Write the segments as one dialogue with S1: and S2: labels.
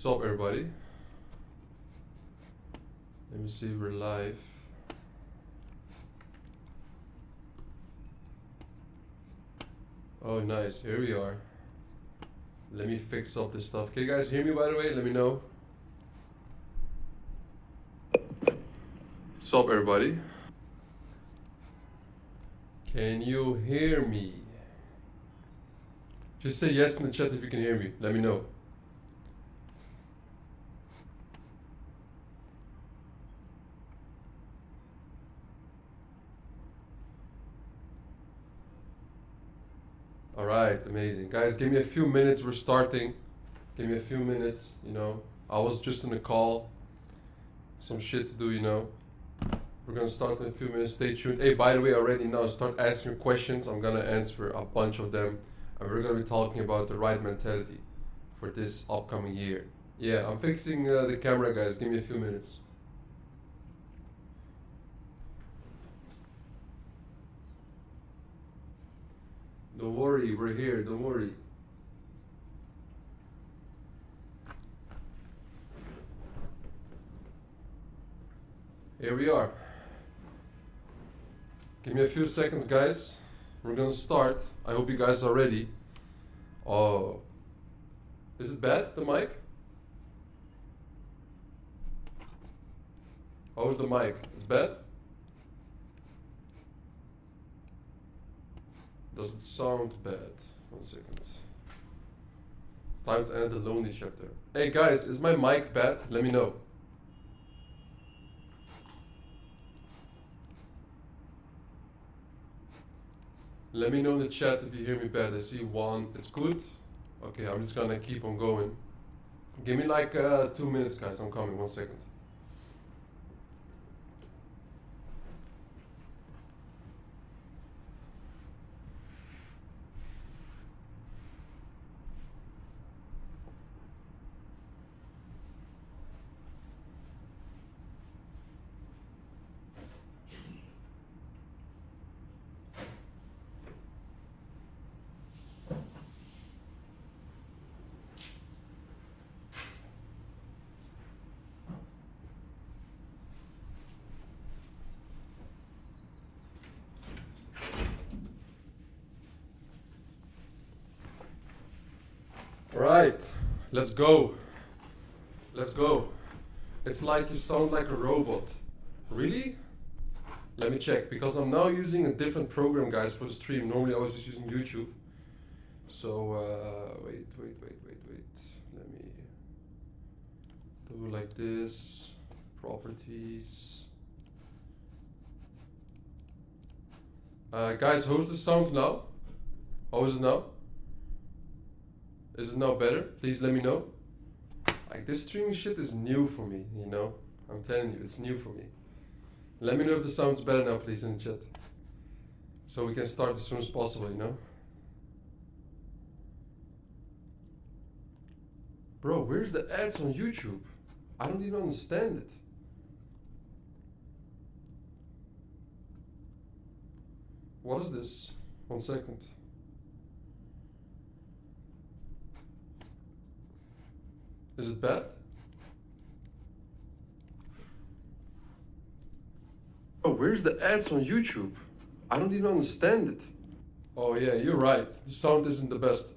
S1: What's up, everybody? Let me see if we're live. Oh, nice. Here we are. Let me fix up this stuff. Can you guys hear me, by the way? Let me know. What's up, everybody? Can you hear me? Just say yes in the chat if you can hear me. Let me know. All right, amazing. Guys, give me a few minutes. We're starting. Give me a few minutes, you know. I was just in a call. Some shit to do, you know. We're gonna start in a few minutes. Stay tuned. Hey, by the way, already now start asking your questions. I'm gonna answer a bunch of them. And we're gonna be talking about the right mentality for this upcoming year. Yeah, I'm fixing the camera, guys. Give me a few minutes. Don't worry, we're here. Don't worry. Here we are. Give me a few seconds, guys. We're gonna start. I hope you guys are ready. Oh, is it bad, the mic? How's the mic? It's bad? Does it sound bad? 1 second. It's time to end the lonely chapter. Hey guys, is my mic bad? Let me know. Let me know in the chat if you hear me bad. I see one. It's good? Okay, I'm just gonna keep on going. Give me like 2 minutes, guys. I'm coming. 1 second. Alright, let's go. Let's go. It's like you sound like a robot. Really? Let me check, because I'm now using a different program, guys, for the stream. Normally I was just using YouTube. So, wait. Let me do like this. Properties. Guys, how's the sound now? How is it now? Is it now better? Please let me know. Like, this streaming shit is new for me, you know? I'm telling you, it's new for me. Let me know if the sound's better now, please, in the chat. So we can start as soon as possible, you know? Bro, where's the ads on YouTube? I don't even understand it. What is this? 1 second. Is it bad? Oh, where's the ads on YouTube? I don't even understand it. Oh yeah, you're right. The sound isn't the best.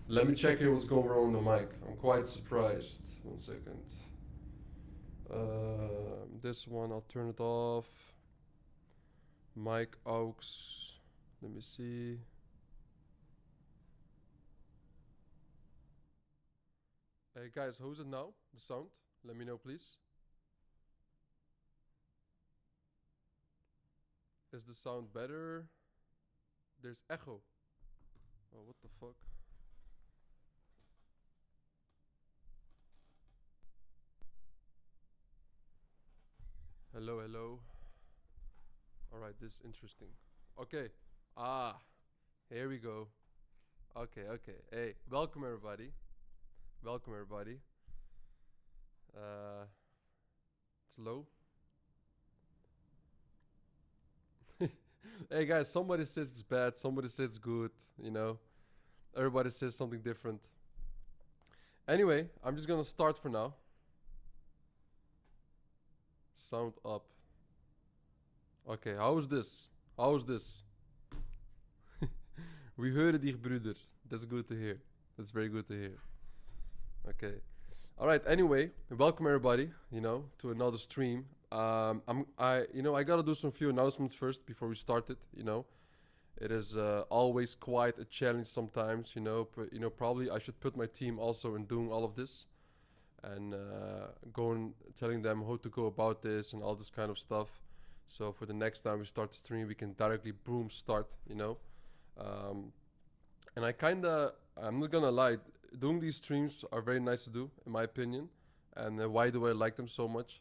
S1: Let me check here what's going wrong on the mic. I'm quite surprised. 1 second. This one, I'll turn it off. Mic aux. Let me see. Hey guys, how's it now? The sound? Let me know, please. Is the sound better? There's echo. Oh, what the fuck? Hello, hello. Alright, this is interesting. Okay. Here we go. Okay. Hey, welcome everybody. Welcome everybody. It's low. Hey guys, somebody says it's bad, somebody says it's good, you know. Everybody says something different. Anyway, I'm just gonna start for now. Sound up. Okay, how is this? How is this? We hören dich, Brüder. That's good to hear. That's very good to hear. Okay. All right. Anyway, welcome everybody. To another stream. I gotta do some few announcements first before we start it. It is always quite a challenge sometimes. But probably I should put my team also in doing all of this, and going telling them how to go about this and all this kind of stuff. So for the next time we start the stream, we can directly boom start. And I'm not gonna lie, doing these streams are very nice to do, in my opinion. And why do I like them so much?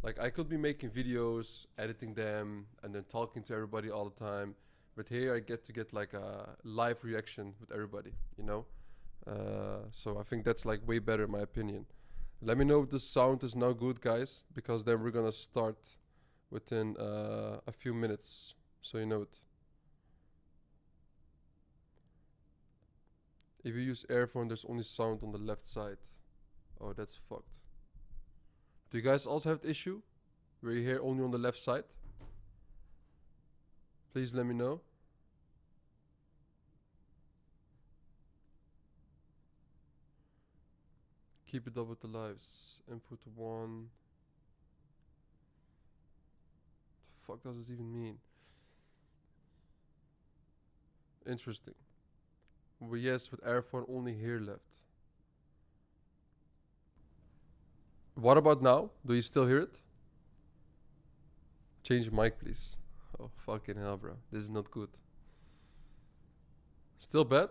S1: Like, I could be making videos, editing them, and then talking to everybody all the time. But here I get to get like a live reaction with everybody. So I think that's like way better, in my opinion. Let me know if the sound is now good, guys, because then we're gonna start within a few minutes, so you know it. If you use earphone, there's only sound on the left side. Oh, that's fucked. Do you guys also have the issue where you hear only on the left side? Please let me know. Keep it up with the lives. Input 1. The fuck does this even mean? Interesting. Well, yes, with earphone only here left. What about now? Do you still hear it? Change mic, please. Oh, fucking hell, bro. This is not good. Still bad?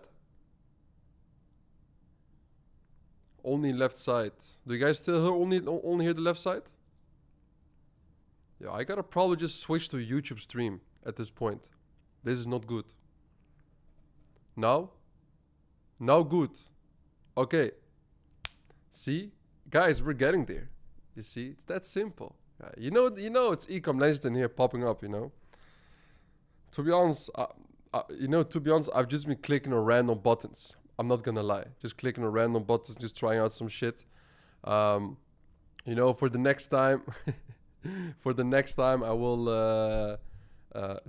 S1: Only left side. Do you guys still only hear the left side? Yeah, I gotta probably just switch to a YouTube stream at this point. This is not good. Now? Now good. Okay. See? Guys, we're getting there. You see? It's that simple. You know it's Ecom Legend here popping up, To be honest, I've just been clicking on random buttons. I'm not gonna lie. Just clicking on random buttons, just trying out some shit. For the next time, I will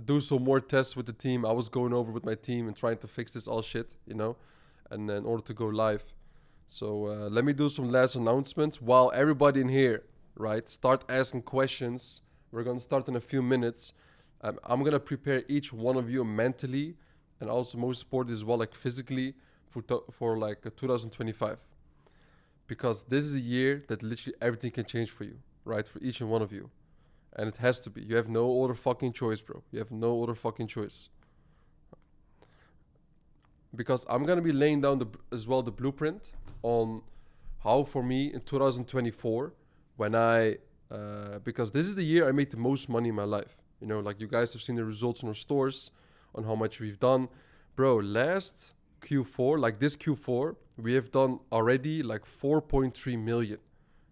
S1: do some more tests with the team. I was going over with my team and trying to fix this all shit, and in order to go live. So let me do some last announcements while everybody in here, right, start asking questions. We're gonna start in a few minutes. I'm gonna prepare each one of you mentally, and also most importantly as well, like physically, for like 2025, because this is a year that literally everything can change for you, right, for each and one of you, and it has to be. You have no other fucking choice, bro. You have no other fucking choice. Because I'm gonna be laying down as well the blueprint on how for me in 2024, when because this is the year I made the most money in my life. Like you guys have seen the results in our stores on how much we've done. Bro, last Q4, like this Q4, we have done already like 4.3 million,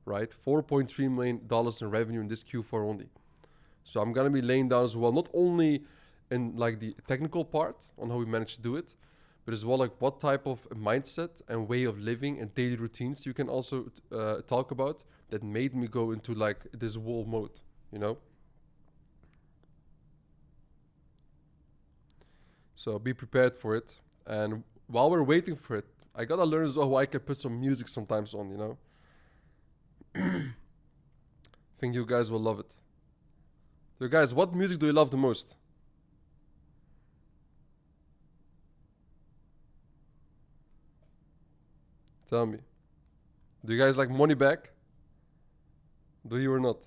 S1: right? $4.3 million in revenue in this Q4 only. So I'm gonna be laying down as well, not only in like the technical part on how we managed to do it, but as well like what type of mindset and way of living and daily routines you can also talk about that made me go into like this wall mode, So be prepared for it. And while we're waiting for it, I gotta learn as well how I can put some music sometimes on, I think you guys will love it. So guys, what music do you love the most? Tell me. Do you guys like Money Back? Do you or not?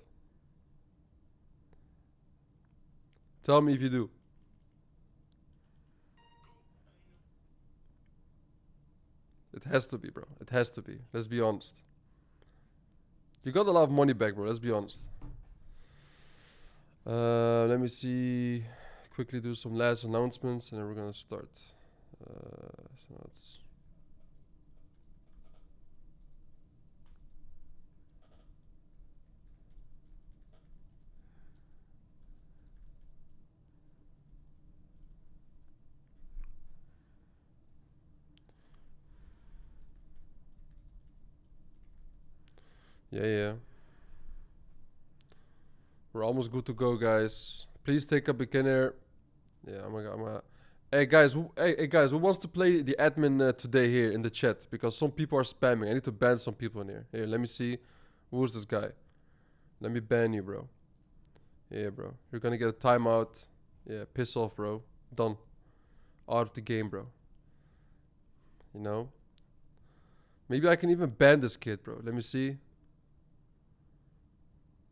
S1: Tell me if you do. It has to be, bro. It has to be. Let's be honest. You gotta love Money Back, bro. Let's be honest. Let me see. Quickly do some last announcements and then we're gonna start. So let's... Yeah, yeah. We're almost good to go, guys. Please take a beginner. Yeah, I'm a. Hey guys, who wants to play the admin today here in the chat? Because some people are spamming. I need to ban some people in here. Here, let me see. Who's this guy? Let me ban you, bro. Yeah, bro. You're gonna get a timeout. Yeah, piss off, bro. Done. Out of the game, bro. You know? Maybe I can even ban this kid, bro. Let me see.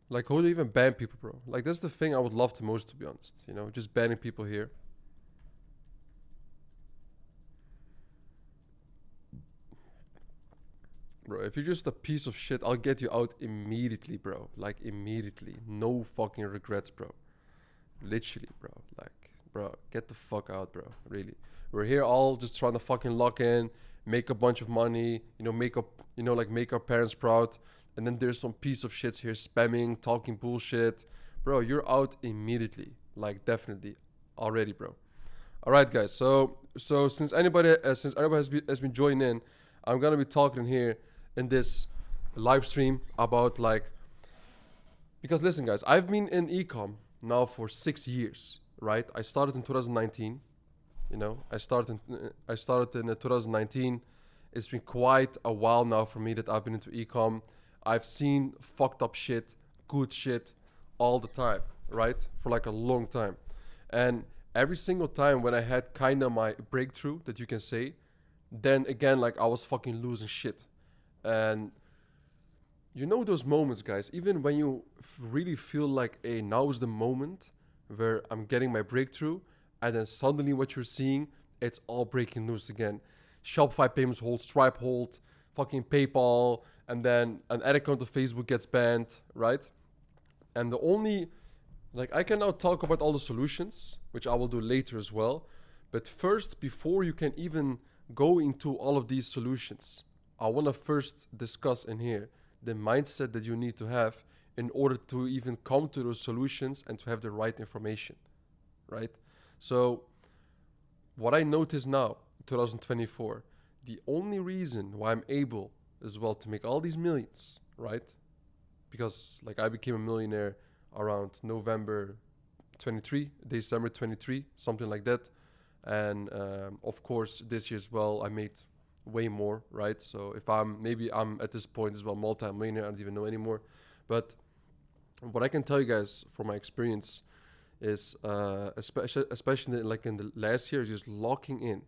S1: Like, how do you even ban people, bro? Like, that's the thing I would love the most, to be honest. You know, just banning people here. Bro, if you're just a piece of shit, I'll get you out immediately, bro. Like, immediately. No fucking regrets, bro. Literally, bro. Like, bro, get the fuck out, bro. Really. We're here all just trying to fucking lock in, make a bunch of money, you know, make our parents proud. And then there's some piece of shits here spamming, talking bullshit. Bro, you're out immediately. Like, definitely. Already, bro. All right, guys. So since anybody has been joining in, I'm gonna be talking here in this live stream about like, because listen, guys, I've been in ecom now for 6 years, right? I started in 2019. You know, I started in 2019. It's been quite a while now for me that I've been into ecom. I've seen fucked up shit, good shit, all the time, right? For like a long time, and every single time when I had kind of my breakthrough that you can say, then again like I was fucking losing shit. And you know those moments, guys, even when you really feel like, hey, now is the moment where I'm getting my breakthrough, and then suddenly what you're seeing, it's all breaking news again. Shopify payments hold, Stripe hold, fucking PayPal, and then an ad account of Facebook gets banned, right? And the only, like, I can now talk about all the solutions, which I will do later as well. But first, before you can even go into all of these solutions, I want to first discuss in here the mindset that you need to have in order to even come to those solutions and to have the right information, right? So, what I notice now, 2024, the only reason why I'm able as well to make all these millions, right? Because like I became a millionaire around November 23, December 23, something like that. And of course, this year as well, I made way more, right? So if I'm at this point as well, multi-millionaire, I don't even know anymore. But what I can tell you guys from my experience is, especially like in the last year, just locking in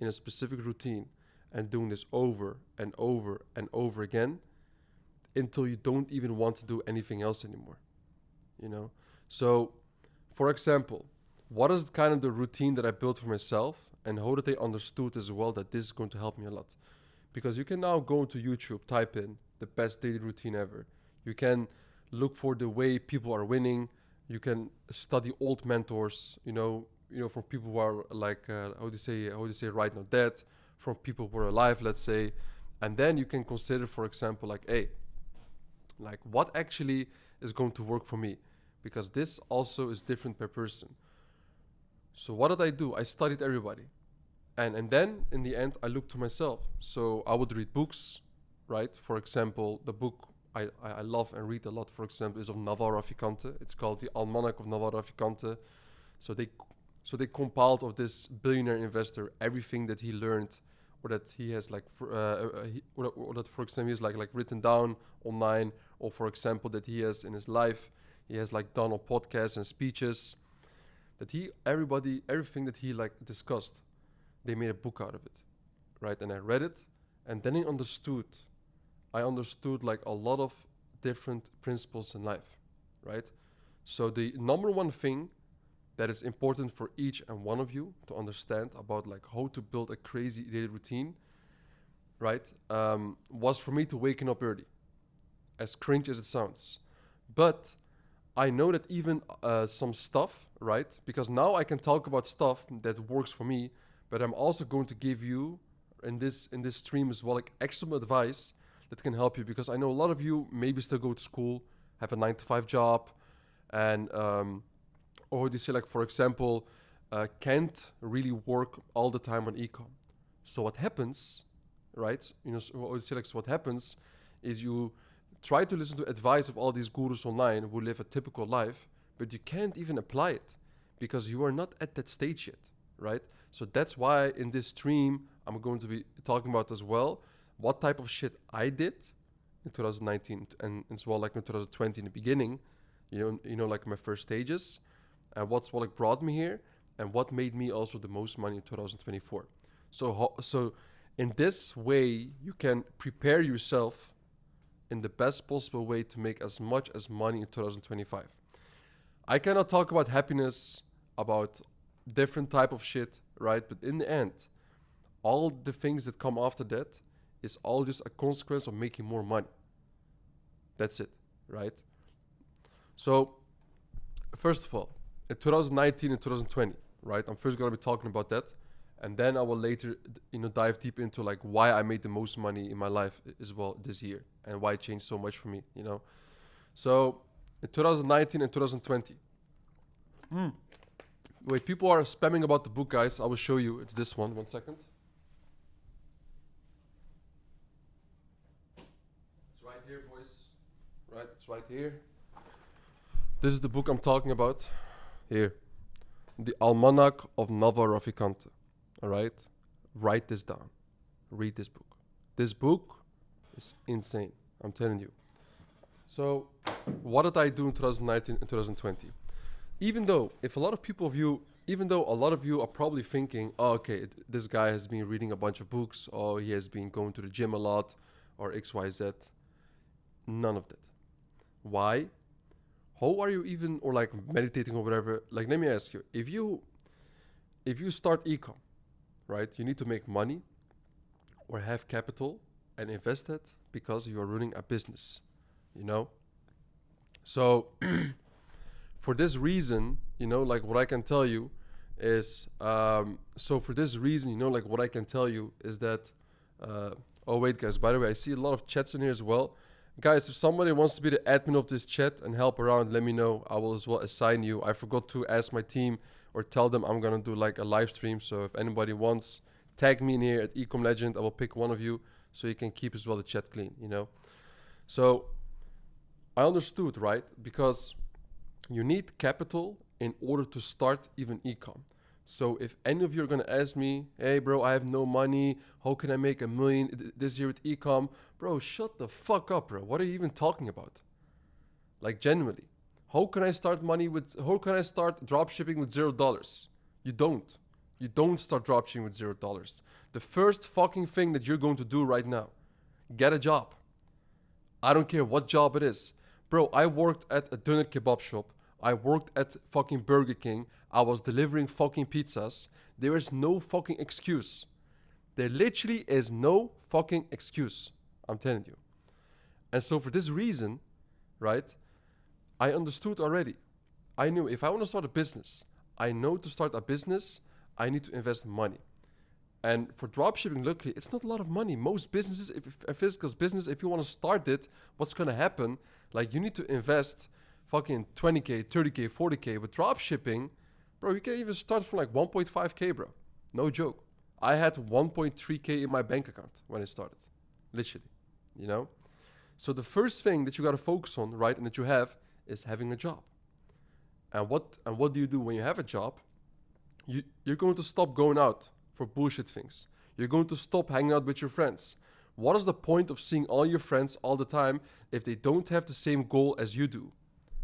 S1: a specific routine and doing this over and over and over again until you don't even want to do anything else anymore, you know? So, for example, what is kind of the routine that I built for myself, and how did I understood as well that this is going to help me a lot? Because you can now go to YouTube, type in the best daily routine ever. You can look for the way people are winning. You can study old mentors, from people who are like, how do you say right now, dead, from people who are alive, let's say. And then you can consider, for example, like, hey, like what actually is going to work for me, because this also is different per person. So what did I do? I studied everybody, and then in the end I looked to myself. So I would read books, right? For example, the book I love and read a lot, for example, is of Navarro Raficante. It's called the Almanac of Navarro Raficante. So they compiled of this billionaire investor everything that he learned, or that he has like or that, for example, he's like written down online, or for example that he has in his life, he has like done on podcasts and speeches, that everything that he like discussed, they made a book out of it, right? And I read it, and then I understood like a lot of different principles in life, right? So the number one thing that is important for each and one of you to understand about like how to build a crazy daily routine, right? Was for me to waking up early, as cringe as it sounds. But I know that even some stuff, right? Because now I can talk about stuff that works for me, but I'm also going to give you in this stream as well like extra advice that can help you, because I know a lot of you maybe still go to school, have a 9 to 5 job, and or they say like, for example, can't really work all the time on ecom. So what happens, right? So what happens is you try to listen to advice of all these gurus online who live a typical life, but you can't even apply it because you are not at that stage yet, right? So that's why in this stream, I'm going to be talking about as well what type of shit I did in 2019 and as well like in 2020 in the beginning, like my first stages, and what's what like brought me here and what made me also the most money in 2024. So in this way, you can prepare yourself in the best possible way to make as much as money in 2025. I cannot talk about happiness, about different type of shit, right? But in the end, all the things that come after that is all just a consequence of making more money. That's it, right? So, first of all, in 2019 and 2020, right? I'm first gonna be talking about that, and then I will later, dive deep into like why I made the most money in my life as well this year and why it changed so much for me, So, in 2019 and 2020. Wait, people are spamming about the book, guys. I will show you. It's this one. 1 second. It's right here, boys. Right, it's right here. This is the book I'm talking about. Here. The Almanac of Nava Raficante. Alright? Write this down. Read this book. This book is insane. I'm telling you. So, what did I do in 2019 and 2020? Even though a lot of you are probably thinking, oh, okay, this guy has been reading a bunch of books, or he has been going to the gym a lot, or XYZ. None of that. Why? How are you even, or like meditating or whatever? Like, let me ask you, if you start Ecom, right, you need to make money or have capital and invest it because you are running a business, So, for this reason, like what I can tell you is, what I can tell you is that, oh wait guys, by the way, I see a lot of chats in here as well. Guys, if somebody wants to be the admin of this chat and help around, let me know. I will as well assign you. I forgot to ask my team or tell them I'm going to do like a live stream. So if anybody wants, tag me in here at Ecom Legend. I will pick one of you so you can keep as well the chat clean, So I understood, right? Because you need capital in order to start even Ecom. So if any of you are going to ask me, hey bro, I have no money, how can I make $1 million this year with Ecom? Bro, shut the fuck up, bro. What are you even talking about? Like, genuinely. How can I start dropshipping with $0? You don't start dropshipping with $0. The first fucking thing that you're going to do right now, get a job. I don't care what job it is. Bro, I worked at a doner kebab shop. I worked at fucking Burger King. I was delivering fucking pizzas. There is no fucking excuse. There literally is no fucking excuse. I'm telling you. And so for this reason, right, I understood already. I knew if I want to start a business, I know to start a business, I need to invest money. And for dropshipping, luckily, it's not a lot of money. Most businesses, if a physical business, if you want to start it, what's going to happen? Like, you need to invest fucking 20K, 30K, 40K. With dropshipping, bro, you can even start from like 1.5K, bro. No joke. I had 1.3K in my bank account when I started. Literally, So the first thing that you got to focus on, right, and that you have is having a job. And what do you do when you have a job? You're going to stop going out for bullshit things. You're going to stop hanging out with your friends. What is the point of seeing all your friends all the time if they don't have the same goal as you do,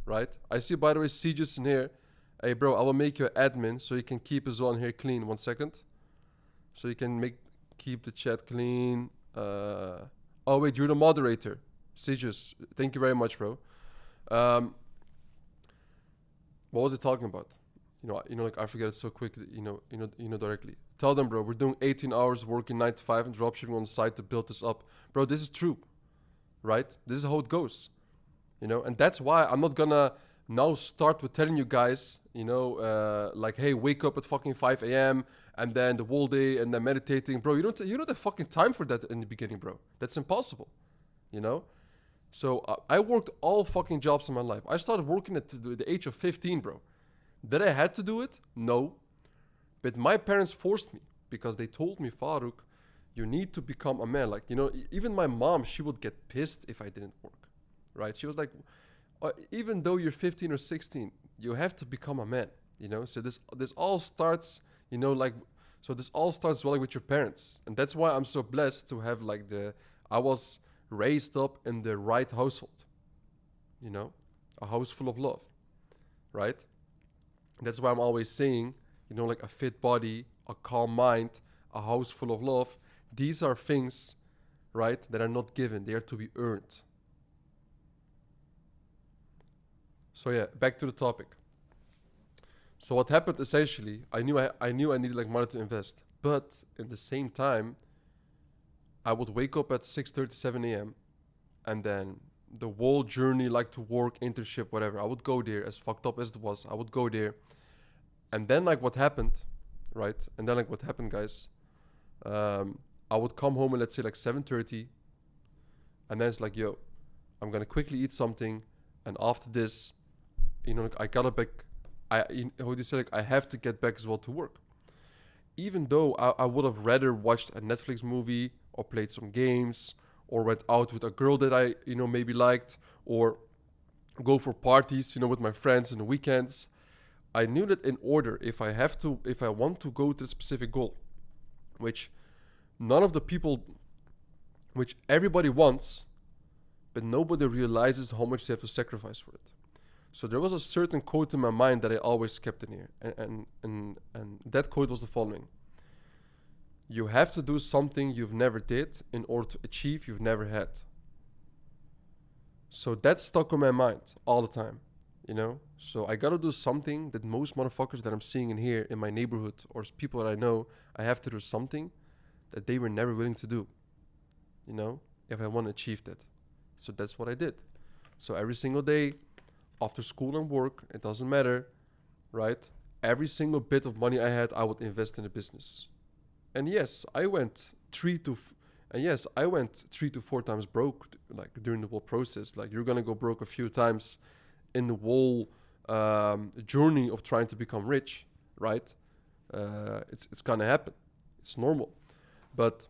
S1: right? I see, by the way, Sieges in here. Hey, bro, I will make you an admin so you can keep as well in here clean. 1 second. So you can keep the chat clean. Oh, wait, you're the moderator. Sieges, thank you very much, bro. What was it talking about? Like I forget it so quickly, directly. Tell them, bro, we're doing 18 hours working 9 to 5 and dropshipping on the side to build this up. Bro, this is true, right? This is how it goes, and that's why I'm not gonna now start with telling you guys, like, hey, wake up at fucking 5 a.m. and then the whole day and then meditating. Bro, you don't have fucking time for that in the beginning, bro. That's impossible, So I worked all fucking jobs in my life. I started working at the age of 15, bro. Did I had to do it? No. But my parents forced me because they told me, Farouk, you need to become a man. Like, even my mom, she would get pissed if I didn't work. right? She was like, even though you're 15 or 16, you have to become a man, you know? So this all starts, you know, like, so this all starts well with your parents. And that's why I'm so blessed to have like I was raised up in the right household, you know, a house full of love, right? That's why I'm always saying, you know, like a fit body, a calm mind, a house full of love. These are things, right, that are not given. They are to be earned. So yeah, back to the topic. So what happened essentially, I knew I needed like money to invest. But in the same time, I would wake up at 6:30, 7 a.m. and then the whole journey, like to work, internship, whatever, I would go there, as fucked up as it was. I would go there. And then like what happened, right? And then like what happened, guys, I would come home at let's say like 7:30, and then it's like, yo, I'm gonna quickly eat something, and after this, you know, like I gotta back. How do you say, like, I have to get back as well to work. Even though I would have rather watched a Netflix movie or played some games or went out with a girl that I, you know, maybe liked, or go for parties, you know, with my friends in the weekends. I knew that in order, if I want to go to a specific goal, which none of the people, which everybody wants, but nobody realizes how much they have to sacrifice for it. So there was a certain quote in my mind that I always kept in here, and that quote was the following: you have to do something you've never did in order to achieve you've never had. So that stuck in my mind all the time, you know? So I gotta do something that most motherfuckers that I'm seeing in here in my neighborhood or people that I know, I have to do something that they were never willing to do, you know, if I want to achieve that. So that's what I did. So every single day, after school and work, it doesn't matter, right? Every single bit of money I had, I would invest in a business. And yes, I went 3 to 4 times broke, like during the whole process. Like you're gonna go broke a few times in the whole journey of trying to become rich, right? It's gonna happen. It's normal. But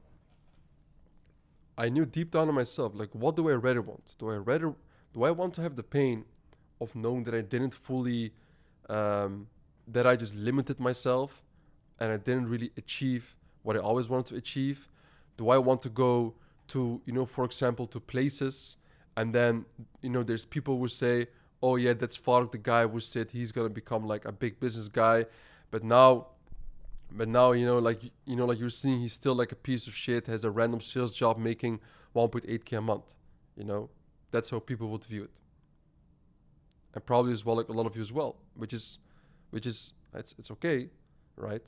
S1: I knew deep down in myself, like, what do I rather want? Do I want to have the pain of knowing that I didn't fully, that I just limited myself and I didn't really achieve what I always wanted to achieve? Do I want to go to, you know, for example, to places, and then, you know, there's people who say, oh yeah, that's Fark, the guy who said he's gonna become like a big business guy, but now, you know, like you're seeing, he's still like a piece of shit, has a random sales job making 1.8k a month. You know, that's how people would view it, and probably as well, like a lot of you as well, which is it's okay, right?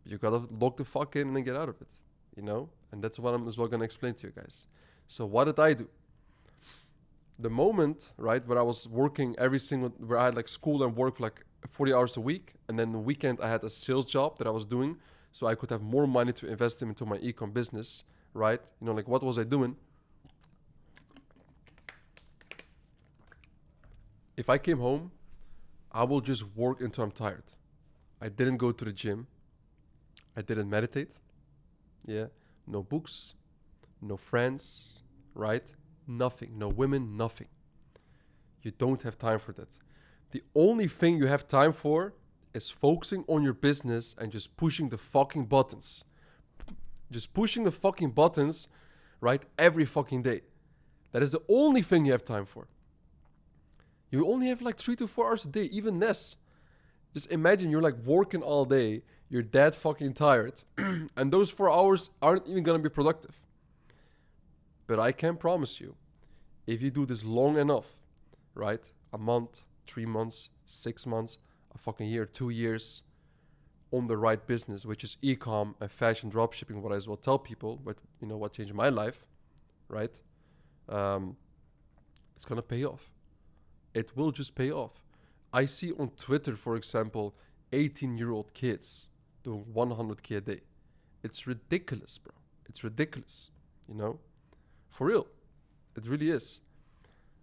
S1: You gotta lock the fuck in and then get out of it, you know? And that's what I'm as well gonna explain to you guys. So what did I do? The moment, right, where I was working where I had like school and work like 40 hours a week, and then the weekend I had a sales job that I was doing, so I could have more money to invest into my ecom business, right? You know, like what was I doing? If I came home, I will just work until I'm tired. I didn't go to the gym. I didn't meditate. Yeah. No books. No friends. Right? Nothing. No women. Nothing. You don't have time for that. The only thing you have time for is focusing on your business and just pushing the fucking buttons. Just pushing the fucking buttons, right? Every fucking day. That is the only thing you have time for. You only have like 3 to 4 hours a day, even less. Just imagine you're like working all day, you're that fucking tired, and those 4 hours aren't even gonna be productive. But I can promise you, if you do this long enough, right? A month, 3 months, 6 months, a fucking year, 2 years, on the right business, which is ecom and fashion dropshipping, what I as well tell people, but you know what changed my life, right? It's gonna pay off. It will just pay off. I see on Twitter, for example, 18-year-old kids doing 100k a day. It's ridiculous, bro. It's ridiculous, you know? For real. It really is.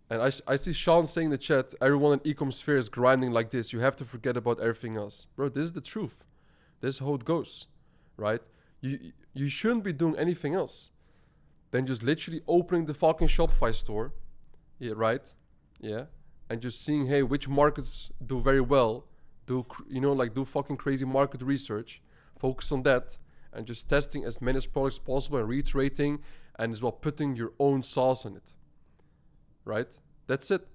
S1: And I see Sean saying in the chat, everyone in ecom sphere is grinding like this. You have to forget about everything else. Bro, this is the truth. This is how it goes, right? You shouldn't be doing anything else than just literally opening the fucking Shopify store, Yeah, right. Yeah, and just seeing, hey, which markets do very well, do fucking crazy market research, focus on that, and just testing as many products possible and reiterating, and as well putting your own sauce on it. Right. That's it.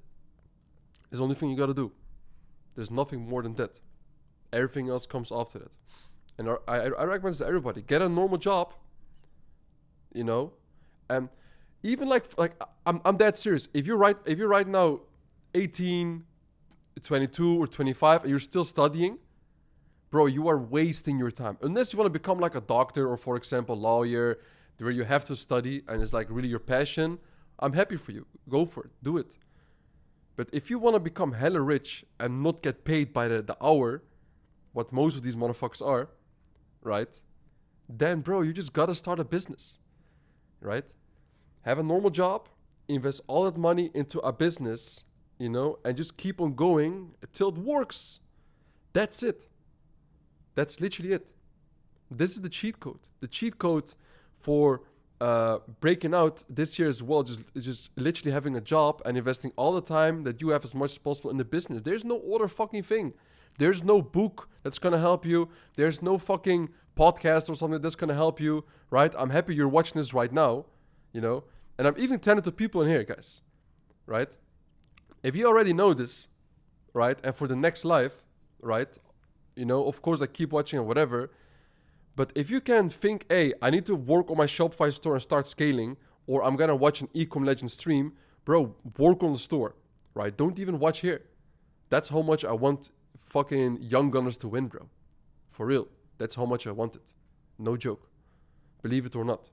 S1: It's the only thing you gotta do. There's nothing more than that. Everything else comes after that. And I recommend this to everybody. Get a normal job, you know, and even I'm that serious. If you're right now 18, 22 or 25 and you're still studying, bro, you are wasting your time. Unless you want to become like a doctor or, for example, lawyer, where you have to study and it's like really your passion, I'm happy for you. Go for it. Do it. But if you want to become hella rich and not get paid by the hour, what most of these motherfuckers are, right? Then, bro, you just gotta start a business, right? Have a normal job, invest all that money into a business, and just keep on going till it works. That's it. That's literally it. This is the cheat code. The cheat code for breaking out this year as well, just literally having a job and investing all the time that you have as much as possible in the business. There's no other fucking thing. There's no book that's going to help you. There's no fucking podcast or something that's going to help you, right? I'm happy you're watching this right now, and I'm even telling it to people in here, guys, right? If you already know this, right, and for the next life, right, of course I keep watching or whatever, but if you can think, hey, I need to work on my Shopify store and start scaling, or I'm going to watch an Ecom Legend stream, bro, work on the store, right? Don't even watch here. That's how much I want fucking young gunners to win, bro. For real. That's how much I want it. No joke. Believe it or not.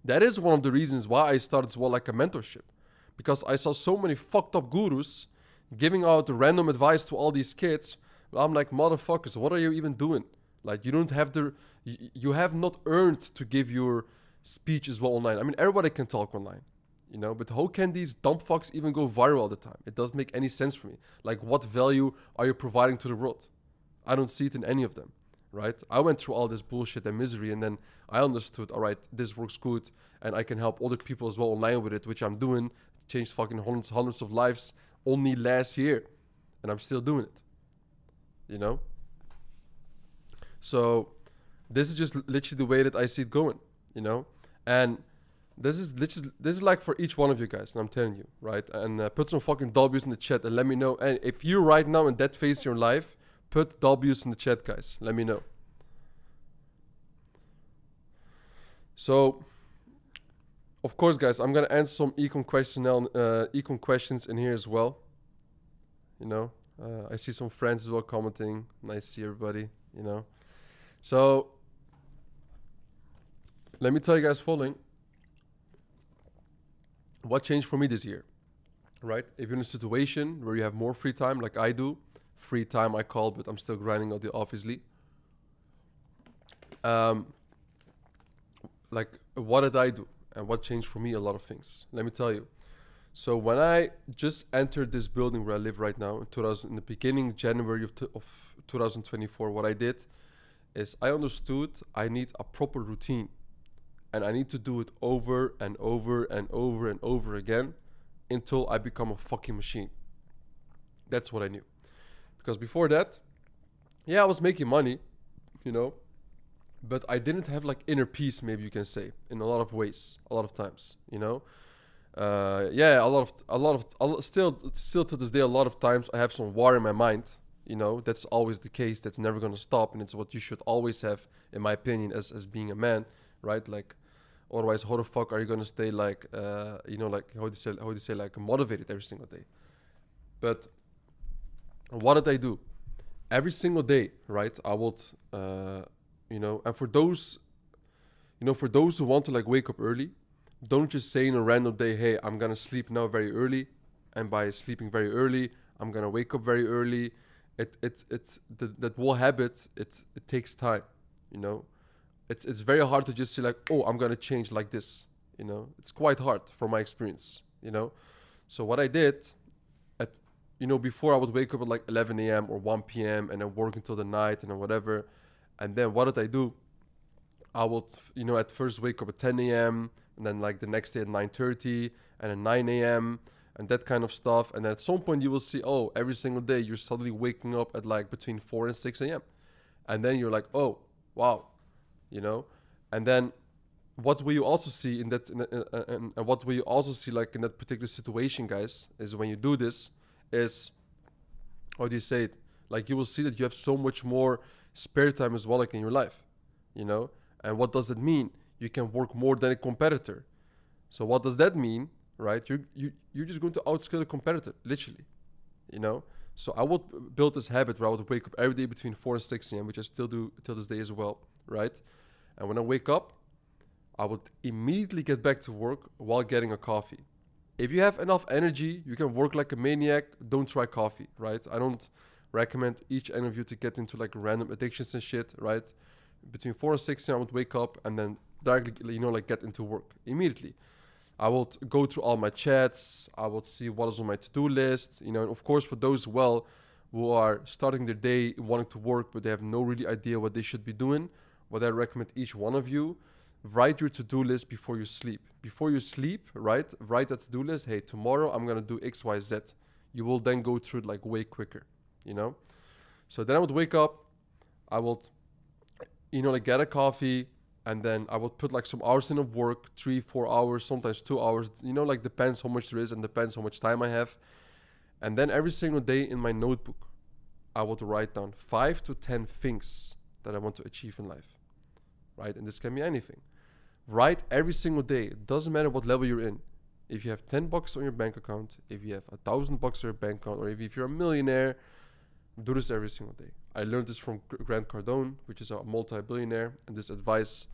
S1: That is one of the reasons why I started as well like a mentorship. Because I saw so many fucked up gurus giving out random advice to all these kids. I'm like, motherfuckers, what are you even doing? Like, you don't have you have not earned to give your speech as well online. I mean, everybody can talk online, but how can these dumb fucks even go viral all the time? It doesn't make any sense for me. Like, what value are you providing to the world? I don't see it in any of them, right? I went through all this bullshit and misery, and then I understood, all right, this works good, and I can help other people as well online with it, which I'm doing. Changed fucking hundreds of lives only last year, and I'm still doing it. So this is just literally the way that I see it going, and this is like for each one of you guys, and I'm telling you, right? And put some fucking W's in the chat and let me know. And if you're right now in that phase in your life, put W's in the chat, guys. Let me know. So, of course, guys, I'm gonna answer some econ questions in here as well. I see some friends as well commenting. Nice to see everybody, So, let me tell you guys following. What changed for me this year, right? If you're in a situation where you have more free time, like I do, free time I call, but I'm still grinding out the obviously. Like, what did I do? And what changed for me? A lot of things. Let me tell you. So when I just entered this building where I live right now, in the beginning, January of 2024, what I did is I understood I need a proper routine. And I need to do it over and over and over and over again until I become a fucking machine. That's what I knew. Because before that, yeah, I was making money, but I didn't have like inner peace, maybe you can say, in a lot of ways, a lot of times, still to this day, a lot of times I have some war in my mind, that's always the case. That's never going to stop. And it's what you should always have, in my opinion, as being a man, right? Like, otherwise, how the fuck are you going to stay like, like, how do you say, like motivated every single day? But what did I do? Every single day, right? I would, and for those who want to like wake up early, don't just say in a random day, hey, I'm going to sleep now very early. And by sleeping very early, I'm going to wake up very early. That whole habit, it takes time, It's very hard to just say like, oh, I'm going to change like this, It's quite hard from my experience, So what I did, before I would wake up at like 11 a.m. or 1 p.m. and then work until the night and then whatever. And then what did I do? I would, at first wake up at 10 a.m., and then like the next day at 9:30 and at 9 a.m. and that kind of stuff. And then at some point you will see, oh, every single day you're suddenly waking up at like between 4 and 6 a.m. And then you're like, oh, wow, you know. And then what will you also see in that, and what will you also see like in that particular situation, guys, is when you do this, is, how do you say it? Like you will see that you have so much more spare time as well, like in your life, you know. And what does that mean? You can work more than a competitor. So what does that mean, right? You're just going to outskill a competitor, literally, you know. So I would build this habit where I would wake up every day between 4 and 6 a.m., which I still do till this day as well, right? And when I wake up, I would immediately get back to work while getting a coffee. If you have enough energy, you can work like a maniac. Don't try coffee, right? I don't recommend each one of you to get into like random addictions and shit, right? Between 4 and 6 a.m., I would wake up and then directly, you know, like get into work immediately. I will go through all my chats. I will see what is on my to-do list. You know, and of course, for those who are starting their day wanting to work, but they have no really idea what they should be doing, what I recommend each one of you, write your to-do list before you sleep. Before you sleep, right? Write that to-do list. Hey, tomorrow I'm going to do X, Y, Z. You will then go through it like way quicker, you know? So then I would wake up. I would, you know, like get a coffee, and then I would put like some hours in of work, 3-4 hours, sometimes 2 hours, you know, like depends how much there is and depends how much time I have. And then every single day in my notebook, I would write down 5 to 10 things that I want to achieve in life, right? And this can be anything. Write every single day. It doesn't matter what level you're in. If you have $10 on your bank account, if you have $1,000 on your bank account, or if you're a millionaire, do this every single day. I learned this from Grant Cardone, which is a multi-billionaire, and this advice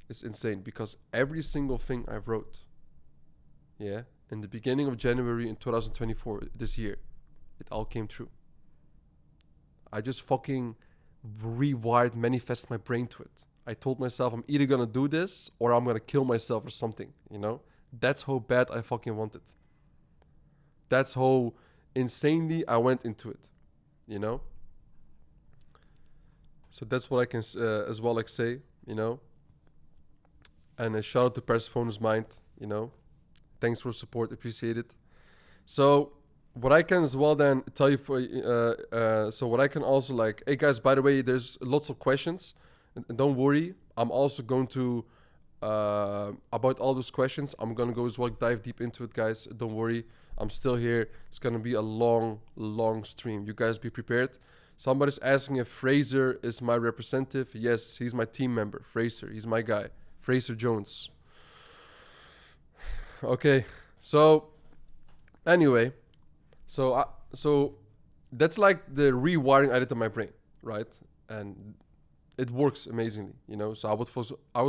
S1: is insane because every single thing I wrote, yeah, in the beginning of January in 2024, this year, it all came true. I just fucking rewired, manifest my brain to it. I told myself I'm either gonna do this or I'm gonna kill myself or something, you know? That's how bad I fucking want it. That's how insanely I went into it, you know? So that's what I can as well like say, you know? And a shout out to Persephone's Mind, you know? Thanks for support, appreciate it. So what I can as well then tell you for, so what I can also like, hey guys, by the way, there's lots of questions. And don't worry, I'm also going to, about all those questions, I'm going to go as well, dive deep into it, guys. Don't worry, I'm still here. It's going to be a long, long stream. You guys be prepared. Somebody's asking if Fraser is my representative. Yes, he's my team member. Fraser, he's my guy. Fraser Jones. Okay, so anyway, so that's like the rewiring I did to my brain, right? And it works amazingly, you know. So I would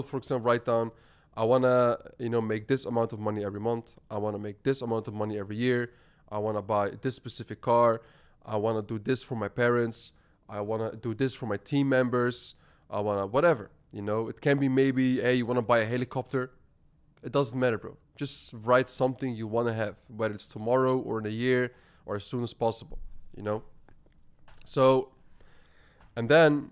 S1: for example write down, I wanna, you know, make this amount of money every month. I wanna make this amount of money every year. I wanna buy this specific car. I wanna do this for my parents. I wanna do this for my team members. I wanna whatever, you know. It can be maybe, hey, you wanna buy a helicopter. It doesn't matter, bro. Just write something you wanna have, whether it's tomorrow or in a year or as soon as possible, you know. So, and then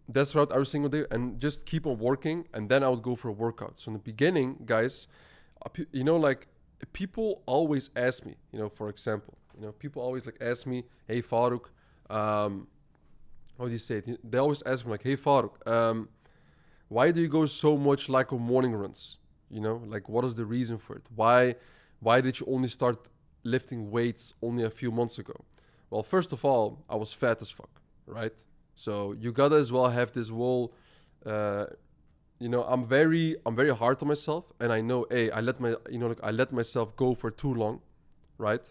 S1: that's throughout every single day, and just keep on working. And then I would go for a workout. So in the beginning, guys, you know, like people always ask me, you know, for example, you know, people always like ask me, hey Farouk, how do you say it? They always ask me like, hey Farouk, why do you go so much like on morning runs? You know, like what is the reason for it? Why did you only start lifting weights only a few months ago? Well, first of all, I was fat as fuck, right? So you gotta as well have this whole, you know, I'm very hard on myself, and I know, hey, I let myself go for too long, right?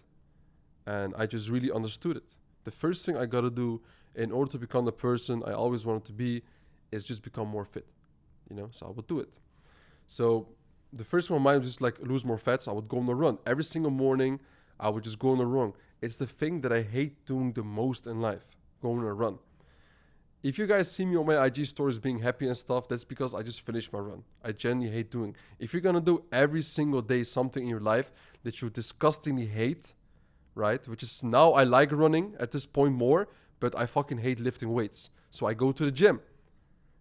S1: And I just really understood it. The first thing I gotta do in order to become the person I always wanted to be is just become more fit, you know. So I would do it. So the first one of mine was just like lose more fat. So I would go on a run every single morning. I would just go on a run. It's the thing that I hate doing the most in life, going on a run. If you guys see me on my IG stories being happy and stuff, that's because I just finished my run. I genuinely hate doing. If you're gonna do every single day something in your life that you disgustingly hate, right? Which is now I like running at this point more, but I fucking hate lifting weights. So I go to the gym,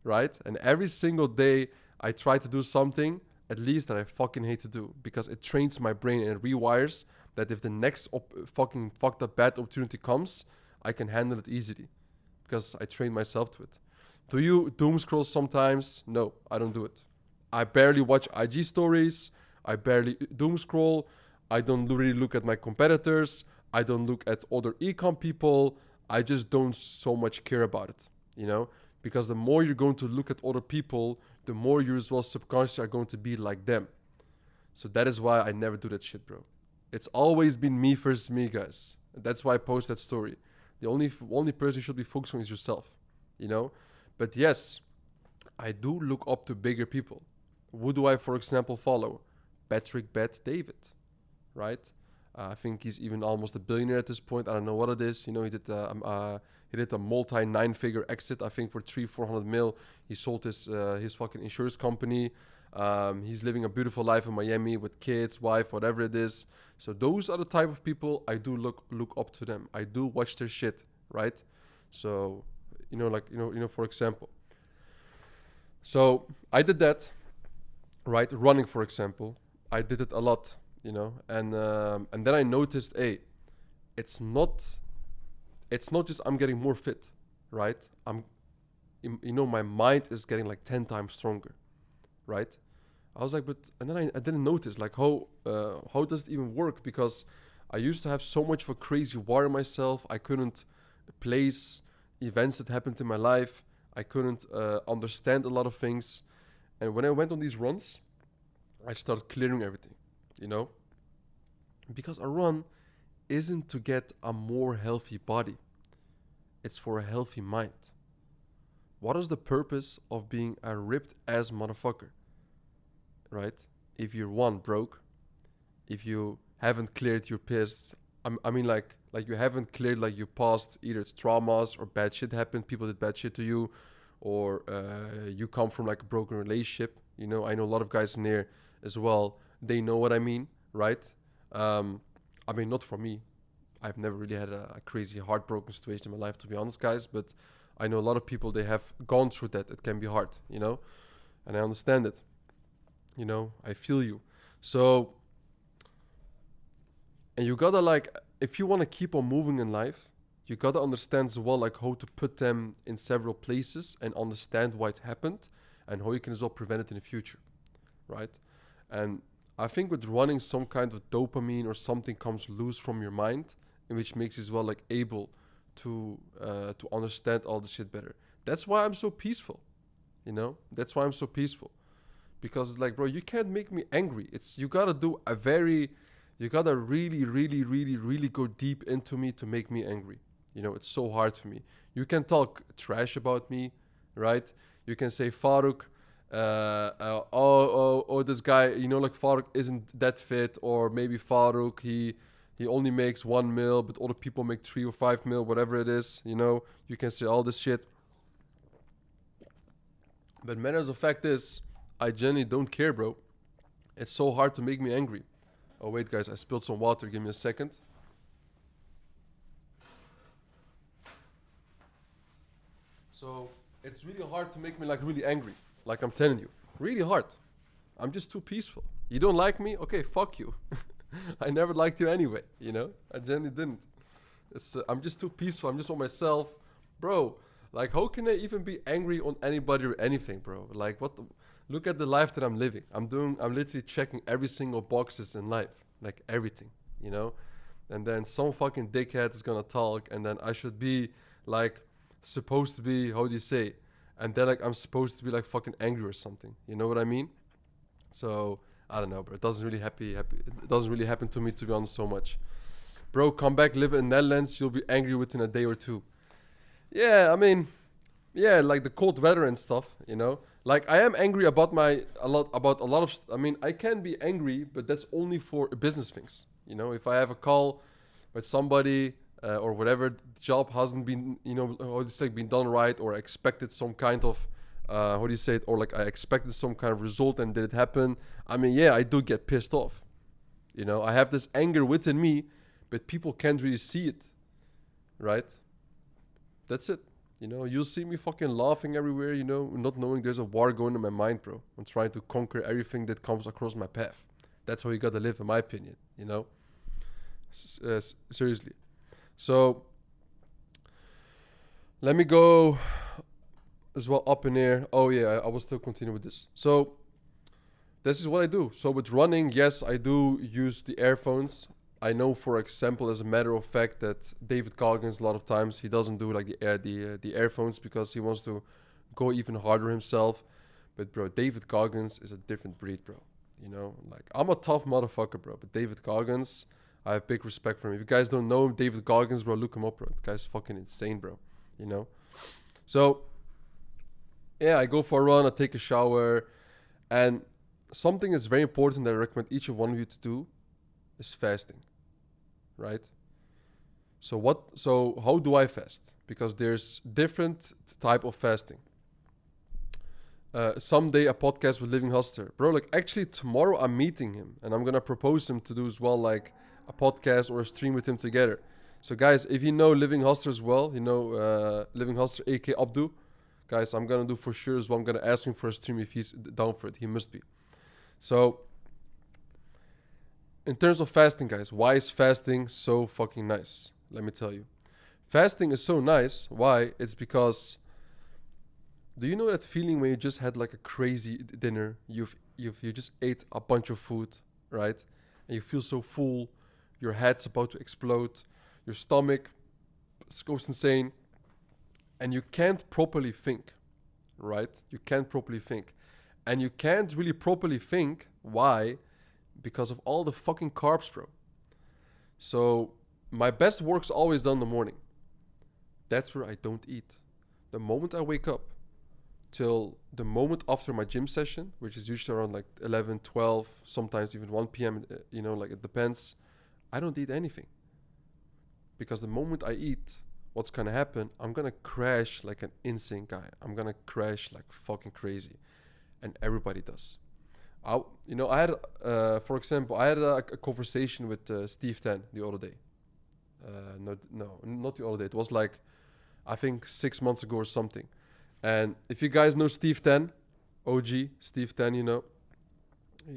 S1: right? And every single day I try to do something at least that I fucking hate to do, because it trains my brain and it rewires that if the next fucking fucked up bad opportunity comes, I can handle it easily because I train myself to it. Do you doom scroll sometimes? No, I don't do it. I barely watch IG stories. I barely doom scroll. I don't really look at my competitors. I don't look at other ecom people. I just don't so much care about it, you know? Because the more you're going to look at other people, the more you as well subconsciously are going to be like them. So that is why I never do that shit, bro. It's always been me versus me, guys. That's why I post that story. The only person you should be focusing on is yourself, you know? But yes, I do look up to bigger people. Who do I, for example, follow? Patrick Bet David, right? I think he's even almost a billionaire at this point. I don't know what it is. You know, he did a multi 9-figure exit. I think for 300-400 mil. He sold his fucking insurance company. He's living a beautiful life in Miami with kids, wife, whatever it is. So those are the type of people I do look up to them. I do watch their shit, right? So for example. So I did that, right? Running, for example, I did it a lot, you know, and then I noticed, hey, it's not just I'm getting more fit, right? My mind is getting like 10 times stronger, right? I was like, and then I didn't notice like how does it even work? Because I used to have so much of a crazy war in myself. I couldn't place events that happened in my life. I couldn't understand a lot of things. And when I went on these runs, I started clearing everything, you know? Because a run isn't to get a more healthy body. It's for a healthy mind. What is the purpose of being a ripped ass motherfucker? Right? If you're one, broke. If you haven't cleared your past, I mean like you haven't cleared like your past, either it's traumas or bad shit happened, people did bad shit to you, or you come from like a broken relationship. You know, I know a lot of guys in here as well. They know what I mean, right? I mean, not for me. I've never really had a crazy heartbroken situation in my life, to be honest, guys. But I know a lot of people, they have gone through that. It can be hard, you know? And I understand it. You know, I feel you. So, and you gotta like, if you want to keep on moving in life, you gotta understand as well like how to put them in several places and understand why it happened and how you can as well prevent it in the future, right? And I think with running, some kind of dopamine or something comes loose from your mind, in which makes you as well like able to understand all the shit better. That's why I'm so peaceful, you know? That's why I'm so peaceful. Because it's like, bro, you can't make me angry. You gotta really, really, really, really go deep into me to make me angry. You know, it's so hard for me. You can talk trash about me, right? You can say Farouk, this guy, you know, like Farouk isn't that fit, or maybe Farouk, he only makes 1 mil, but other people make 3 or 5 mil, whatever it is, you know. You can say all this shit. But matters of fact is, I genuinely don't care, bro. It's so hard to make me angry. Oh, wait, guys, I spilled some water. Give me a second. So, it's really hard to make me, like, really angry. Like I'm telling you. Really hard. I'm just too peaceful. You don't like me? Okay, fuck you. I never liked you anyway, you know? I genuinely didn't. I'm just too peaceful. I'm just on myself. Bro, like, how can I even be angry on anybody or anything, bro? Like, look at the life that I'm living. I'm literally checking every single boxes in life. Like, everything, you know? And then some fucking dickhead is gonna talk, and then I should be, like, supposed to be, how do you say? And then, like, I'm supposed to be, like, fucking angry or something. You know what I mean? So, I don't know, bro. It doesn't really it doesn't really happen to me, to be honest, so much. Bro, come back, live in Netherlands, you'll be angry within a day or two. Yeah, I mean, yeah, like the cold weather and stuff, you know? Like, I am angry about a lot of, I mean, I can be angry, but that's only for business things. You know, if I have a call with somebody or whatever, the job hasn't been, you know, how do you say, been done right, or I expected some kind of, how do you say it, or like I expected some kind of result and did it happen? I mean, yeah, I do get pissed off. You know, I have this anger within me, but people can't really see it, right? That's it. You know, you'll see me fucking laughing everywhere, you know, not knowing there's a war going in my mind, bro. I'm trying to conquer everything that comes across my path. That's how you gotta live, in my opinion, you know? Seriously. So, let me go as well up in here. Oh, yeah, I will still continue with this. So, this is what I do. So, with running, yes, I do use the earphones. I know, for example, as a matter of fact, that David Goggins a lot of times he doesn't do like the earphones because he wants to go even harder himself. But bro, David Goggins is a different breed, bro. You know, like I'm a tough motherfucker, bro. But David Goggins, I have big respect for him. If you guys don't know David Goggins, bro, look him up, bro. The guy's fucking insane, bro. You know. So yeah, I go for a run. I take a shower, and something that's very important that I recommend each one of you to do is fasting. Right? So how do I fast? Because there's different type of fasting. Someday a podcast with Living Hustler. Bro, like actually tomorrow I'm meeting him and I'm gonna propose him to do as well like a podcast or a stream with him together. So guys, if you know Living Hustler as well, you know Living Hustler AK Abdu, guys, I'm gonna do for sure as well. I'm gonna ask him for a stream if he's down for it. He must be. So in terms of fasting, guys, why is fasting so fucking nice? Let me tell you. Fasting is so nice. Why? It's because, do you know that feeling when you just had like a crazy dinner? You just ate a bunch of food, right? And you feel so full. Your head's about to explode. Your stomach goes insane. And you can't properly think, right? You can't properly think. And you can't really properly think. Why? Because of all the fucking carbs, bro. So my best work's always done in the morning. That's where I don't eat. The moment I wake up till the moment after my gym session, which is usually around like 11, 12, sometimes even 1 p.m., you know, like it depends, I don't eat anything. Because the moment I eat, what's gonna happen, I'm gonna crash like an insane guy. I'm gonna crash like fucking crazy. And everybody does. I had, for example, I had a conversation with Steve Tan the other day. Not the other day. It was like, I think 6 months ago or something. And if you guys know Steve Tan, OG, Steve Tan, you know,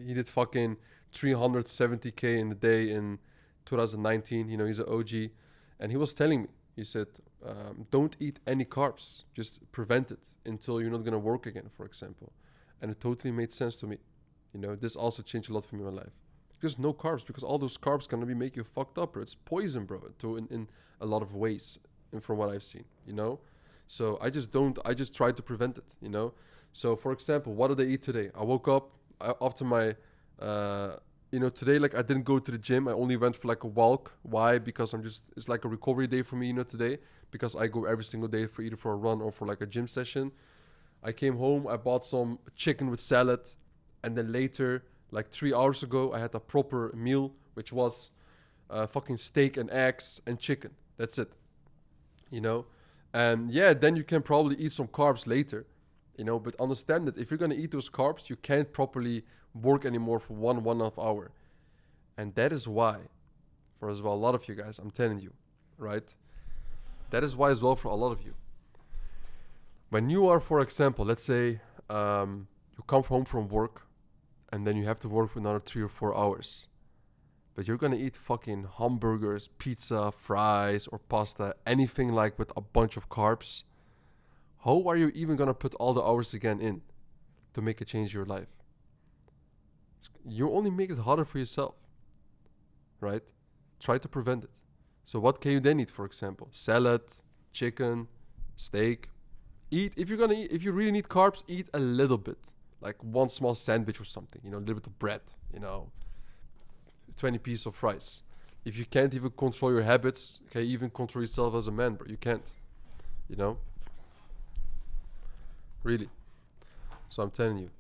S1: he did fucking 370K in a day in 2019. You know, he's an OG. And he was telling me, he said, don't eat any carbs. Just prevent it until you're not going to work again, for example. And it totally made sense to me. You know, this also changed a lot for me in my life. Because no carbs, because all those carbs can be make you fucked up, bro. It's poison, bro, in a lot of ways, and from what I've seen, you know. So I just try to prevent it, you know. So for example, what did I eat today? I woke up after my, today, like I didn't go to the gym. I only went for like a walk. Why? Because it's like a recovery day for me, you know, today. Because I go every single day for either for a run or for like a gym session. I came home, I bought some chicken with salad. And then later, like 3 hours ago, I had a proper meal, which was fucking steak and eggs and chicken. That's it. You know? And yeah, then you can probably eat some carbs later. You know, but understand that if you're going to eat those carbs, you can't properly work anymore for 1.5 hour. And that is why, for as well, a lot of you guys, I'm telling you, right? That is why as well for a lot of you. When you are, for example, let's say you come home from work, and then you have to work for another 3 or 4 hours. But you're gonna eat fucking hamburgers, pizza, fries, or pasta, anything like with a bunch of carbs. How are you even gonna put all the hours again in to make a change in your life? You only make it harder for yourself, right? Try to prevent it. So what can you then eat, for example? Salad, chicken, steak. If you really need carbs, eat a little bit. Like one small sandwich or something, you know, a little bit of bread, you know, 20 pieces of fries. If you can't even control your habits, can you even control yourself as a man, bro? You can't, you know? Really. So I'm telling you.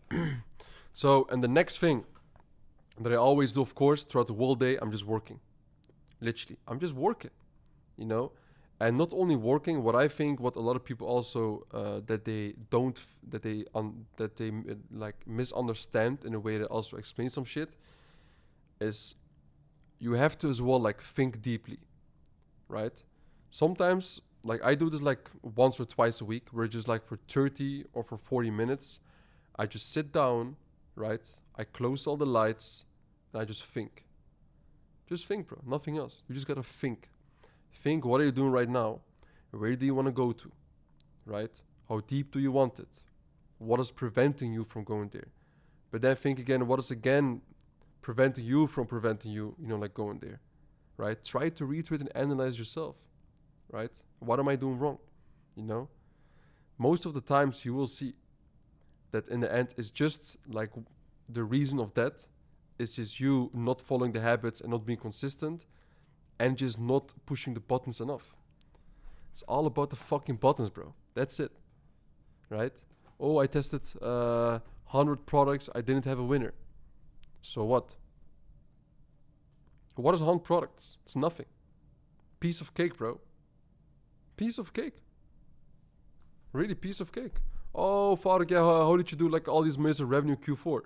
S1: So, and the next thing that I always do, of course, throughout the whole day, I'm just working. Literally, I'm just working, you know? And not only working, what I think, what a lot of people also like misunderstand in a way that also explains some shit, is you have to as well like think deeply, right? Sometimes like I do this like once or twice a week, where just like for 30 or for 40 minutes, I just sit down, right? I close all the lights and I just think. Just think, bro. Nothing else. You just gotta think. Think, what are you doing right now? Where do you want to go to? Right? How deep do you want it? What is preventing you from going there? But then think again, what is again preventing you from preventing you, like going there? Right? Try to read through it and analyze yourself. Right? What am I doing wrong? Most of the times you will see that in the end it's just like the reason of that is just you not following the habits and not being consistent and just not pushing the buttons enough. It's all about the fucking buttons, bro. That's it. Right? Oh, I tested 100 products. I didn't have a winner. So what? What is 100 products? It's nothing. Piece of cake, bro. Piece of cake. Really, piece of cake. Oh, Faruk, yeah, how did you do like all these millions of revenue Q4?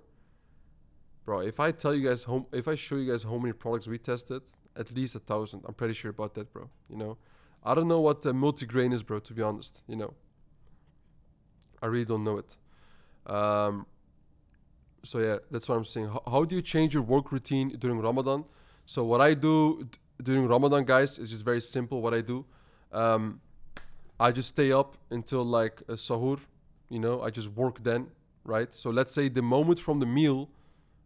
S1: Bro, if I tell you guys, if I show you guys how many products we tested, at least 1,000. I'm pretty sure about that, bro. I don't know what multigrain is, bro, to be honest. I really don't know it. So yeah, that's what I'm saying. How do you change your work routine during Ramadan? So what I do during Ramadan, guys, is just very simple. What I do, I just stay up until like a sahur. I just work then, right? So let's say the moment from the meal,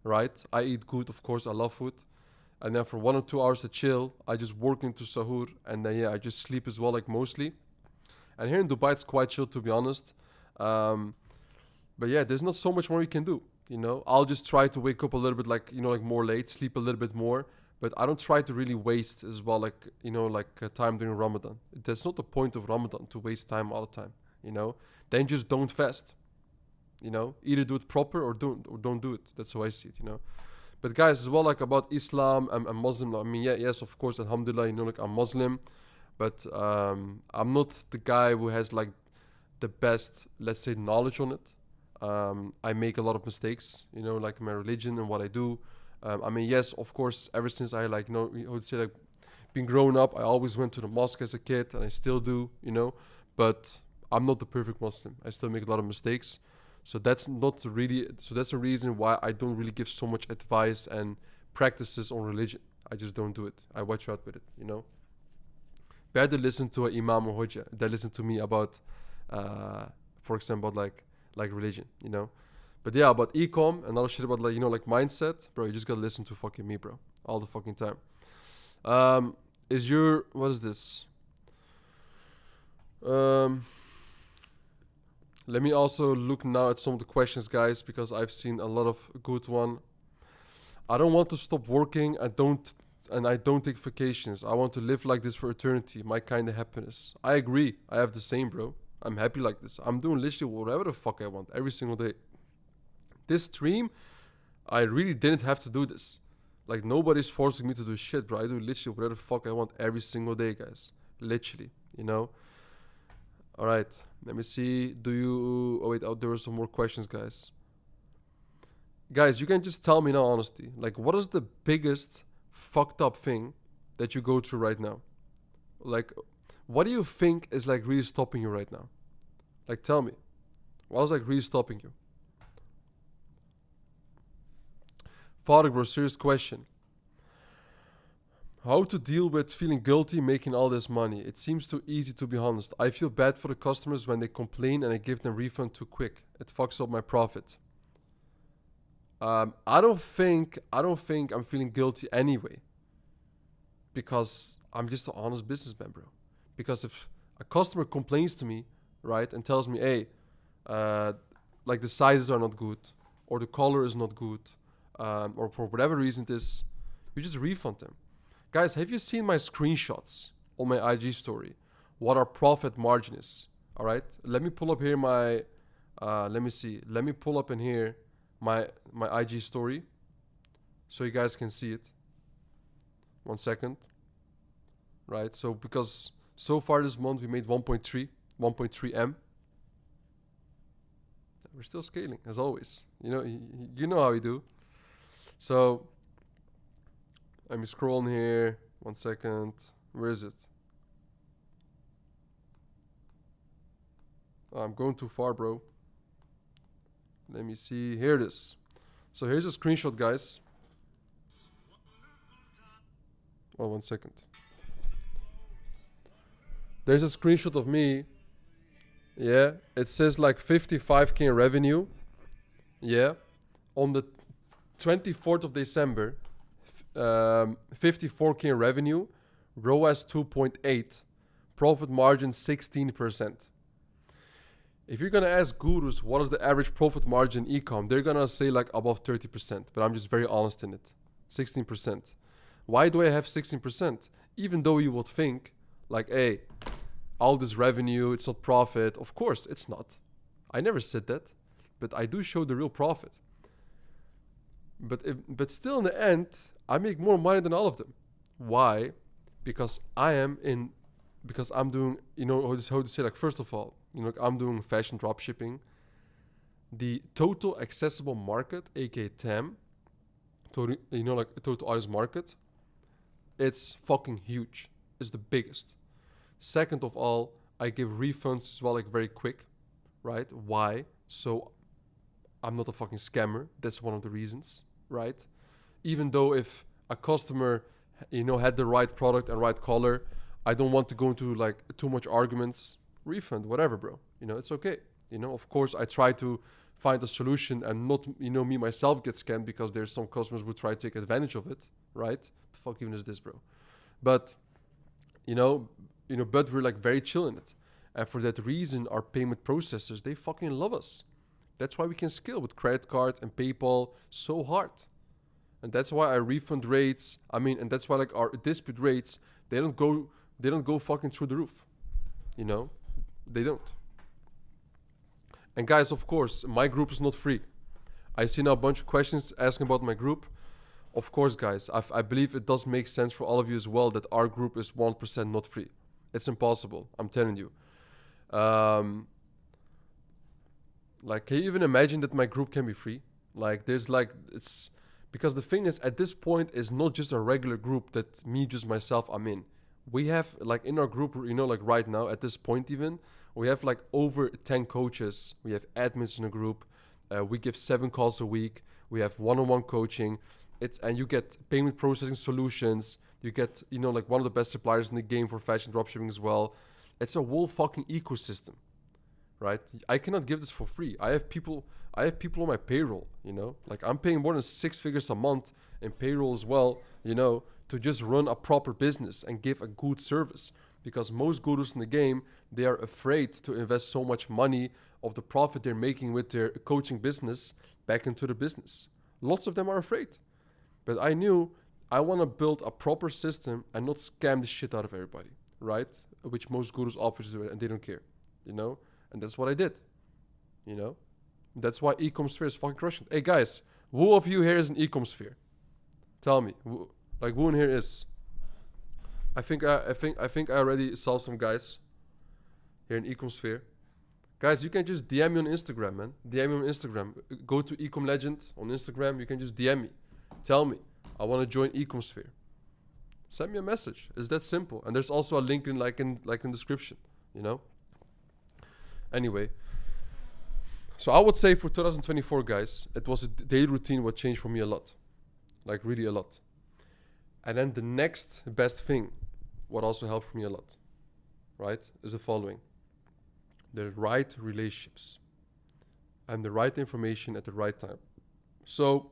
S1: right? I eat good, of course. I love food. And then for 1 or 2 hours to chill, I just work into sahur. And then, yeah, I just sleep as well, like mostly. And here in Dubai, it's quite chill, to be honest. But yeah, there's not so much more you can do. I'll just try to wake up a little bit like more late, sleep a little bit more. But I don't try to really waste as well, time during Ramadan. That's not the point of Ramadan, to waste time all the time, Then just don't fast, Either do it proper or don't do it. That's how I see it, But guys, as well, like about Islam, I'm Muslim. I mean, yeah, yes, of course, alhamdulillah, I'm Muslim. But I'm not the guy who has like the best, let's say, knowledge on it. I make a lot of mistakes, like my religion and what I do. I mean, yes, of course, ever since I been grown up, I always went to the mosque as a kid, and I still do, But I'm not the perfect Muslim. I still make a lot of mistakes. So that's not really. So that's the reason why I don't really give so much advice and practices on religion. I just don't do it. I watch out with it, Better listen to an imam or hujjah than listen to me about, for example, like religion, But yeah, about ecom and other shit about like mindset, bro. You just gotta listen to fucking me, bro, all the fucking time. What is this? Let me also look now at some of the questions, guys, because I've seen a lot of good one. I don't want to stop working. I don't take vacations. I want to live like this for eternity. My kind of happiness. I agree. I have the same, bro. I'm happy like this. I'm doing literally whatever the fuck I want every single day. This stream, I really didn't have to do this. Like, nobody's forcing me to do shit, bro. I do literally whatever the fuck I want every single day, guys. Literally, All right. Let me see. Oh, wait. There were some more questions, guys. Guys, you can just tell me now, honestly. Like, what is the biggest fucked up thing that you go through right now? Like, what do you think is like really stopping you right now? Like, tell me. What is like really stopping you? Father, bro, serious question. How to deal with feeling guilty making all this money? It seems too easy, to be honest. I feel bad for the customers when they complain and I give them refund too quick. It fucks up my profit. I don't think I'm feeling guilty anyway, because I'm just an honest businessman, bro. Because if a customer complains to me, right, and tells me, hey, like the sizes are not good, or the color is not good, or for whatever reason it is, you just refund them. Guys, have you seen my screenshots on my IG story? What our profit margin is? All right, let me pull up here my, let me see. Let me pull up in here my IG story so you guys can see it. 1 second. Right, so because so far this month we made 1.3 M. We're still scaling as always. You know how we do. So let me scroll in here. 1 second. Where is it? I'm going too far, bro. Let me see. Here it is. So here's a screenshot, guys. Oh, 1 second. There's a screenshot of me. Yeah, it says like 55k in revenue. Yeah, on the 24th of December, 54k in revenue, ROAS 2.8, profit margin 16%. If you're gonna ask gurus what is the average profit margin ecom, they're gonna say like above 30%, but I'm just very honest in it. 16%. Why do I have 16%? Even though you would think like, hey, all this revenue, it's not profit. Of course, it's not. I never said that, but I do show the real profit. But still in the end, I make more money than all of them. Why? Because I'm doing, you know, how to say, like, first of all, you know, like I'm doing fashion dropshipping. The total accessible market, aka TAM, total, you know, like total audience market, it's fucking huge. It's the biggest. Second of all, I give refunds as well, like very quick, right? Why? So I'm not a fucking scammer. That's one of the reasons, right? Even though if a customer, you know, had the right product and right color, I don't want to go into like too much arguments. Refund, whatever, bro. You know, it's okay. You know, of course, I try to find a solution and not, you know, me myself get scammed because there's some customers who try to take advantage of it, right? The fuck even is this, bro? But, you know, but we're like very chill in it. And for that reason, our payment processors, they fucking love us. That's why we can scale with credit card and PayPal so hard. And that's why our refund rates, and that's why like our dispute rates, they don't go fucking through the roof. You know? They don't. And guys, of course, my group is not free. I see now a bunch of questions asking about my group. Of course, guys, I believe it does make sense for all of you as well that our group is 1% not free. It's impossible. I'm telling you. Like, can you even imagine that my group can be free? Like, there's like, it's because the thing is, at this point, is not just a regular group that me, just myself, I'm in. We have like in our group, you know, like right now at this point, even we have like over 10 coaches. We have admins in the group. We give 7 calls a week. We have one-on-one coaching. And you get payment processing solutions. You get, you know, like one of the best suppliers in the game for fashion dropshipping as well. It's a whole fucking ecosystem, right? I cannot give this for free. I have people on my payroll, you know, like I'm paying more than 6 figures a month in payroll as well, you know, to just run a proper business and give a good service. Because most gurus in the game, they are afraid to invest so much money of the profit they're making with their coaching business back into the business. Lots of them are afraid. But I knew I want to build a proper system and not scam the shit out of everybody, right? Which most gurus obviously do, and they don't care, you know? And that's what I did, you know? That's why Ecom Sphere is fucking crushing. Hey guys, who of you here is an Ecom Sphere? Tell me, who in here is? I think I already saw some guys here in Ecom Sphere. Guys, you can just DM me on Instagram, man. DM me on Instagram. Go to Ecom Legend on Instagram. You can just DM me. Tell me, I want to join Ecom Sphere. Send me a message. It's that simple. And there's also a link in the description, you know? Anyway, so I would say for 2024, guys, it was a daily routine what changed for me a lot. Like really a lot. And then the next best thing, what also helped me a lot, right, is the following. The right relationships and the right information at the right time. So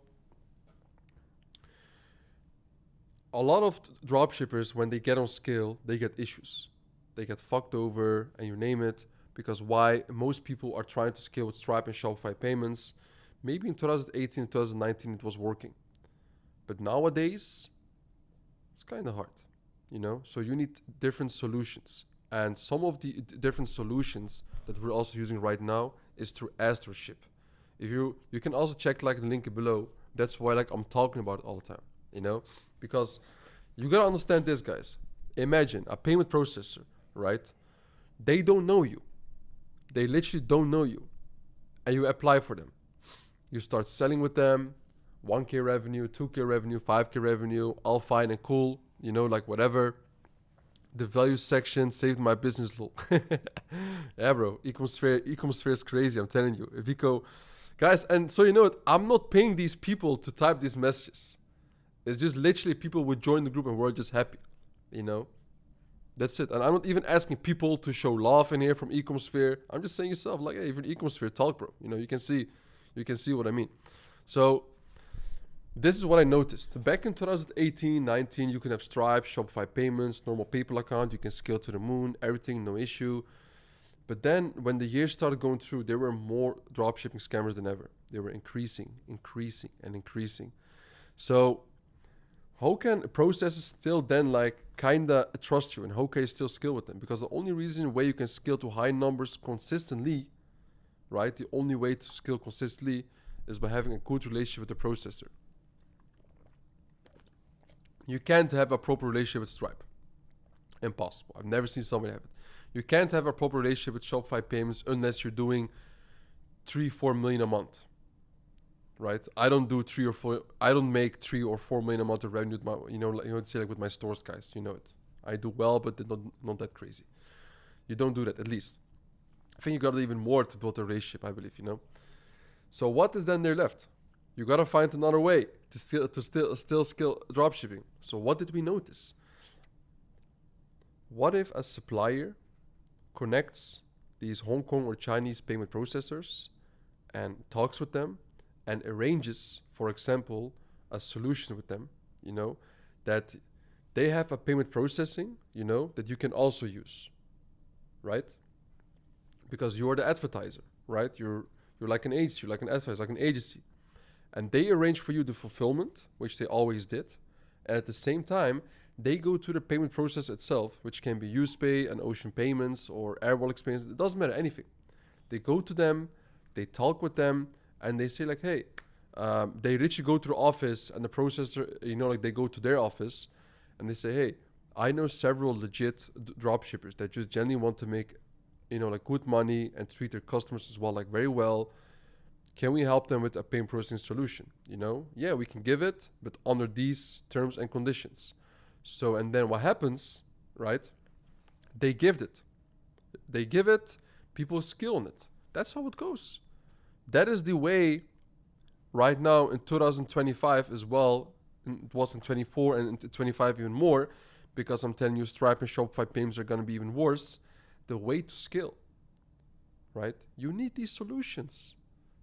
S1: a lot of dropshippers, when they get on scale, they get issues. They get fucked over and you name it. Because why? Most people are trying to scale with Stripe and Shopify payments. Maybe in 2018, 2019, it was working. But nowadays, it's kind of hard, you know? So you need different solutions. And some of the different solutions that we're also using right now is through AstroShip. If you can also check like the link below. That's why like I'm talking about it all the time, you know? Because you gotta understand this, guys. Imagine a payment processor, right? They don't know you. They literally don't know you. And you apply for them. You start selling with them. 1K revenue, 2K revenue, 5K revenue, all fine and cool, you know, like whatever. The value section saved my business, lol. Yeah, bro. Ecom sphere is crazy. I'm telling you. If you go, guys, and so you know what? I'm not paying these people to type these messages. It's just literally people would join the group and we're just happy. You know, that's it. And I'm not even asking people to show love in here from Ecom sphere. I'm just saying yourself, like, hey, if you're in Ecom sphere, talk, bro. You know, you can see what I mean. So this is what I noticed. Back in 2018, 19, you can have Stripe, Shopify payments, normal PayPal account. You can scale to the moon, everything, no issue. But then when the years started going through, there were more dropshipping scammers than ever. They were increasing. So how can processes still then like kinda trust you, and how can you still scale with them? Because the only way you can scale to high numbers consistently, right? The only way to scale consistently is by having a good relationship with the processor. You can't have a proper relationship with Stripe. Impossible. I've never seen somebody have it. You can't have a proper relationship with Shopify payments unless you're doing 3-4 million a month. Right? I don't do 3 or 4. I don't make 3 or 4 million a month of revenue with my, say like with my stores, guys. You know it. I do well, but not that crazy. You don't do that, at least. I think you got even more to build a relationship, I believe. So what is then there left? You gotta find another way to still scale dropshipping. So what did we notice? What if a supplier connects these Hong Kong or Chinese payment processors and talks with them and arranges, for example, a solution with them, that they have a payment processing, that you can also use, right? Because you're the advertiser, right? You're like an agency, you're like an advertiser, like an agency. And they arrange for you the fulfillment, which they always did. And at the same time, they go to the payment process itself, which can be UsePay and Ocean Payments or Airwall Experience. It doesn't matter, anything. They go to them, they talk with them, and they say like, hey, they literally go to the office and the processor, like they go to their office and they say, hey, I know several legit dropshippers that just genuinely want to make, like good money and treat their customers as well, like very well. Can we help them with a payment processing solution? Yeah, we can give it, but under these terms and conditions. So, and then what happens, right? They give it. People skill on it. That's how it goes. That is the way right now in 2025 as well. It was in 24 and in 25 even more, because I'm telling you, Stripe and Shopify payments are going to be even worse. The way to scale, right? You need these solutions.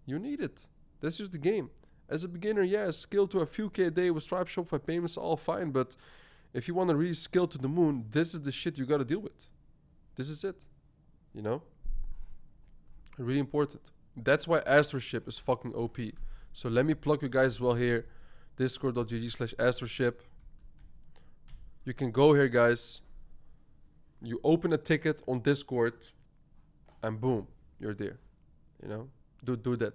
S1: You need it. That's just the game. As a beginner, yeah, scale to a few K a day with Stripe, Shopify payments, all fine. But if you want to really scale to the moon, this is the shit you got to deal with. This is it. Really important. That's why Astroship is fucking OP. So let me plug you guys as well here. Discord.gg/Astroship. You can go here, guys. You open a ticket on Discord and boom, you're there. Do that.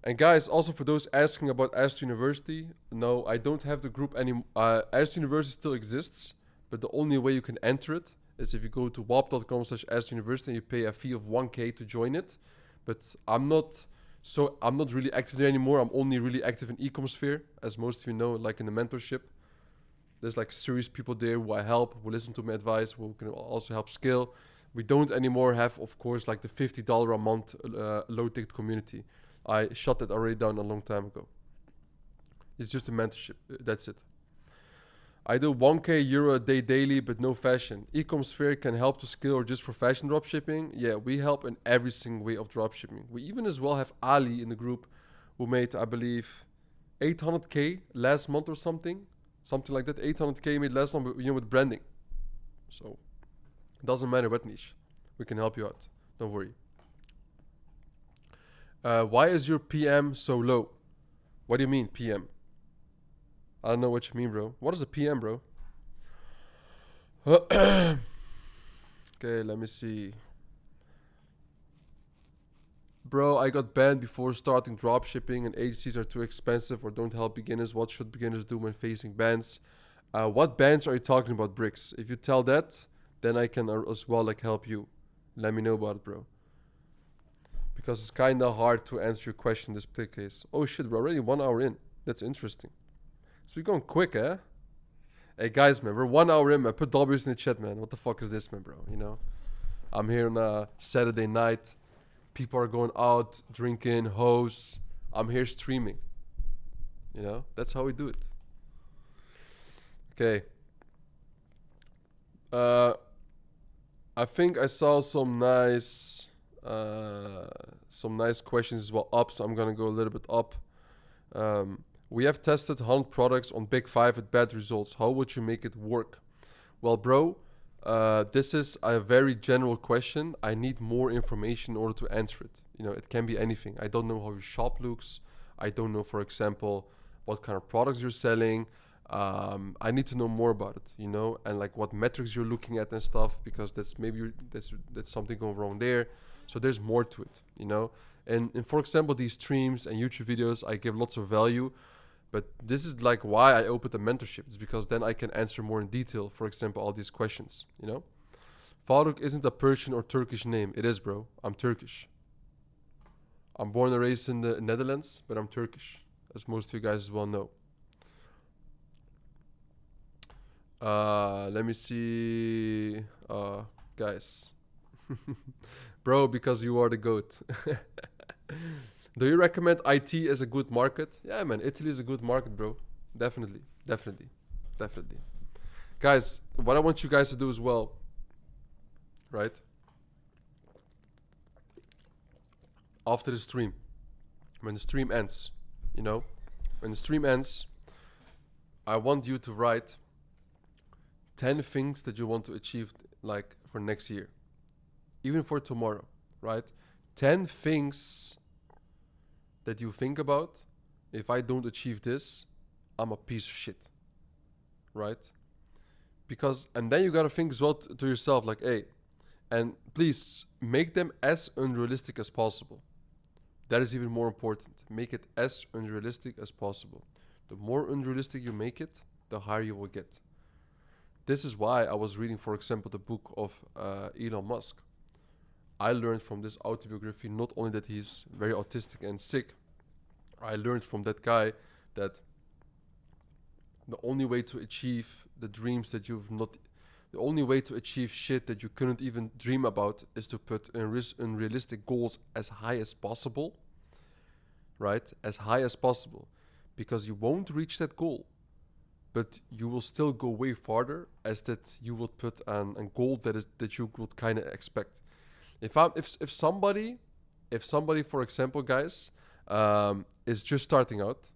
S1: And guys, also for those asking about Astro University, no, I don't have the group anymore. Astro University still exists, but the only way you can enter it is if you go to wap.com/Astro University and you pay a fee of 1K to join it. But I'm not really active there anymore. I'm only really active in Ecom sphere, as most of you know, like in the mentorship. There's like serious people there who I help, who listen to my advice, who can also help scale. We don't anymore have, of course, like the $50 a month low ticket community. I shut that already down a long time ago. It's just a mentorship. That's it. I do 1K euro a day daily, but no fashion. Ecom sphere can help to scale or just for fashion dropshipping. Yeah, we help in every single way of dropshipping. We even as well have Ali in the group who made, I believe, 800K last month or something. Something like that. 800K made last month, with branding. So it doesn't matter what niche. We can help you out. Don't worry. Why is your PM so low? What do you mean, PM? I don't know what you mean, bro. What is a PM, bro? Okay, let me see. Bro, I got banned before starting dropshipping and agencies are too expensive or don't help beginners. What should beginners do when facing bans? What bans are you talking about, Bricks? If you tell that, then I can as well help you. Let me know about it, bro. Because it's kind of hard to answer your question in this particular case. Oh shit, we're already 1 hour in. That's interesting. So we're going quick, eh? Hey guys, man, we're 1 hour in, man. Put W's in the chat, man. What the fuck is this, man, bro? I'm here on a Saturday night. People are going out, drinking, hoes. I'm here streaming. That's how we do it. Okay. I think I saw some nice questions as well up, so I'm gonna go a little bit up. We have tested 100 products on Big 5 with bad results. How would you make it work? Well, bro, this is a very general question. I need more information in order to answer it. It can be anything. I don't know how your shop looks. I don't know, for example, what kind of products you're selling. I need to know more about it, and like what metrics you're looking at and stuff, because that's something going wrong there. So there's more to it, And for example, these streams and YouTube videos, I give lots of value. But this is like why I opened the mentorship. It's because then I can answer more in detail, for example, all these questions, Faruk isn't a Persian or Turkish name. It is, bro. I'm Turkish. I'm born and raised in the Netherlands, but I'm Turkish, as most of you guys as well know. Let me see. Guys. Bro, because you are the GOAT. Do you recommend IT as a good market? Yeah, man. Italy is a good market, bro. Definitely. Guys, what I want you guys to do as well, right? After the stream, when the stream ends, when the stream ends, I want you to write 10 things that you want to achieve, like, for next year. Even for tomorrow, right? 10 things that you think about. If I don't achieve this, I'm a piece of shit, right? And then you gotta think as well to yourself, like, hey, and please make them as unrealistic as possible. That is even more important. Make it as unrealistic as possible. The more unrealistic you make it, the higher you will get. This is why I was reading, for example, the book of Elon Musk. I learned from this autobiography not only that he's very autistic and sick. I learned from that guy that the only way to achieve the dreams that the only way to achieve shit that you couldn't even dream about is to put unrealistic goals as high as possible, right? As high as possible, because you won't reach that goal, but you will still go way farther as that you would put a goal that you would kind of expect. If somebody, for example, guys, is just starting out,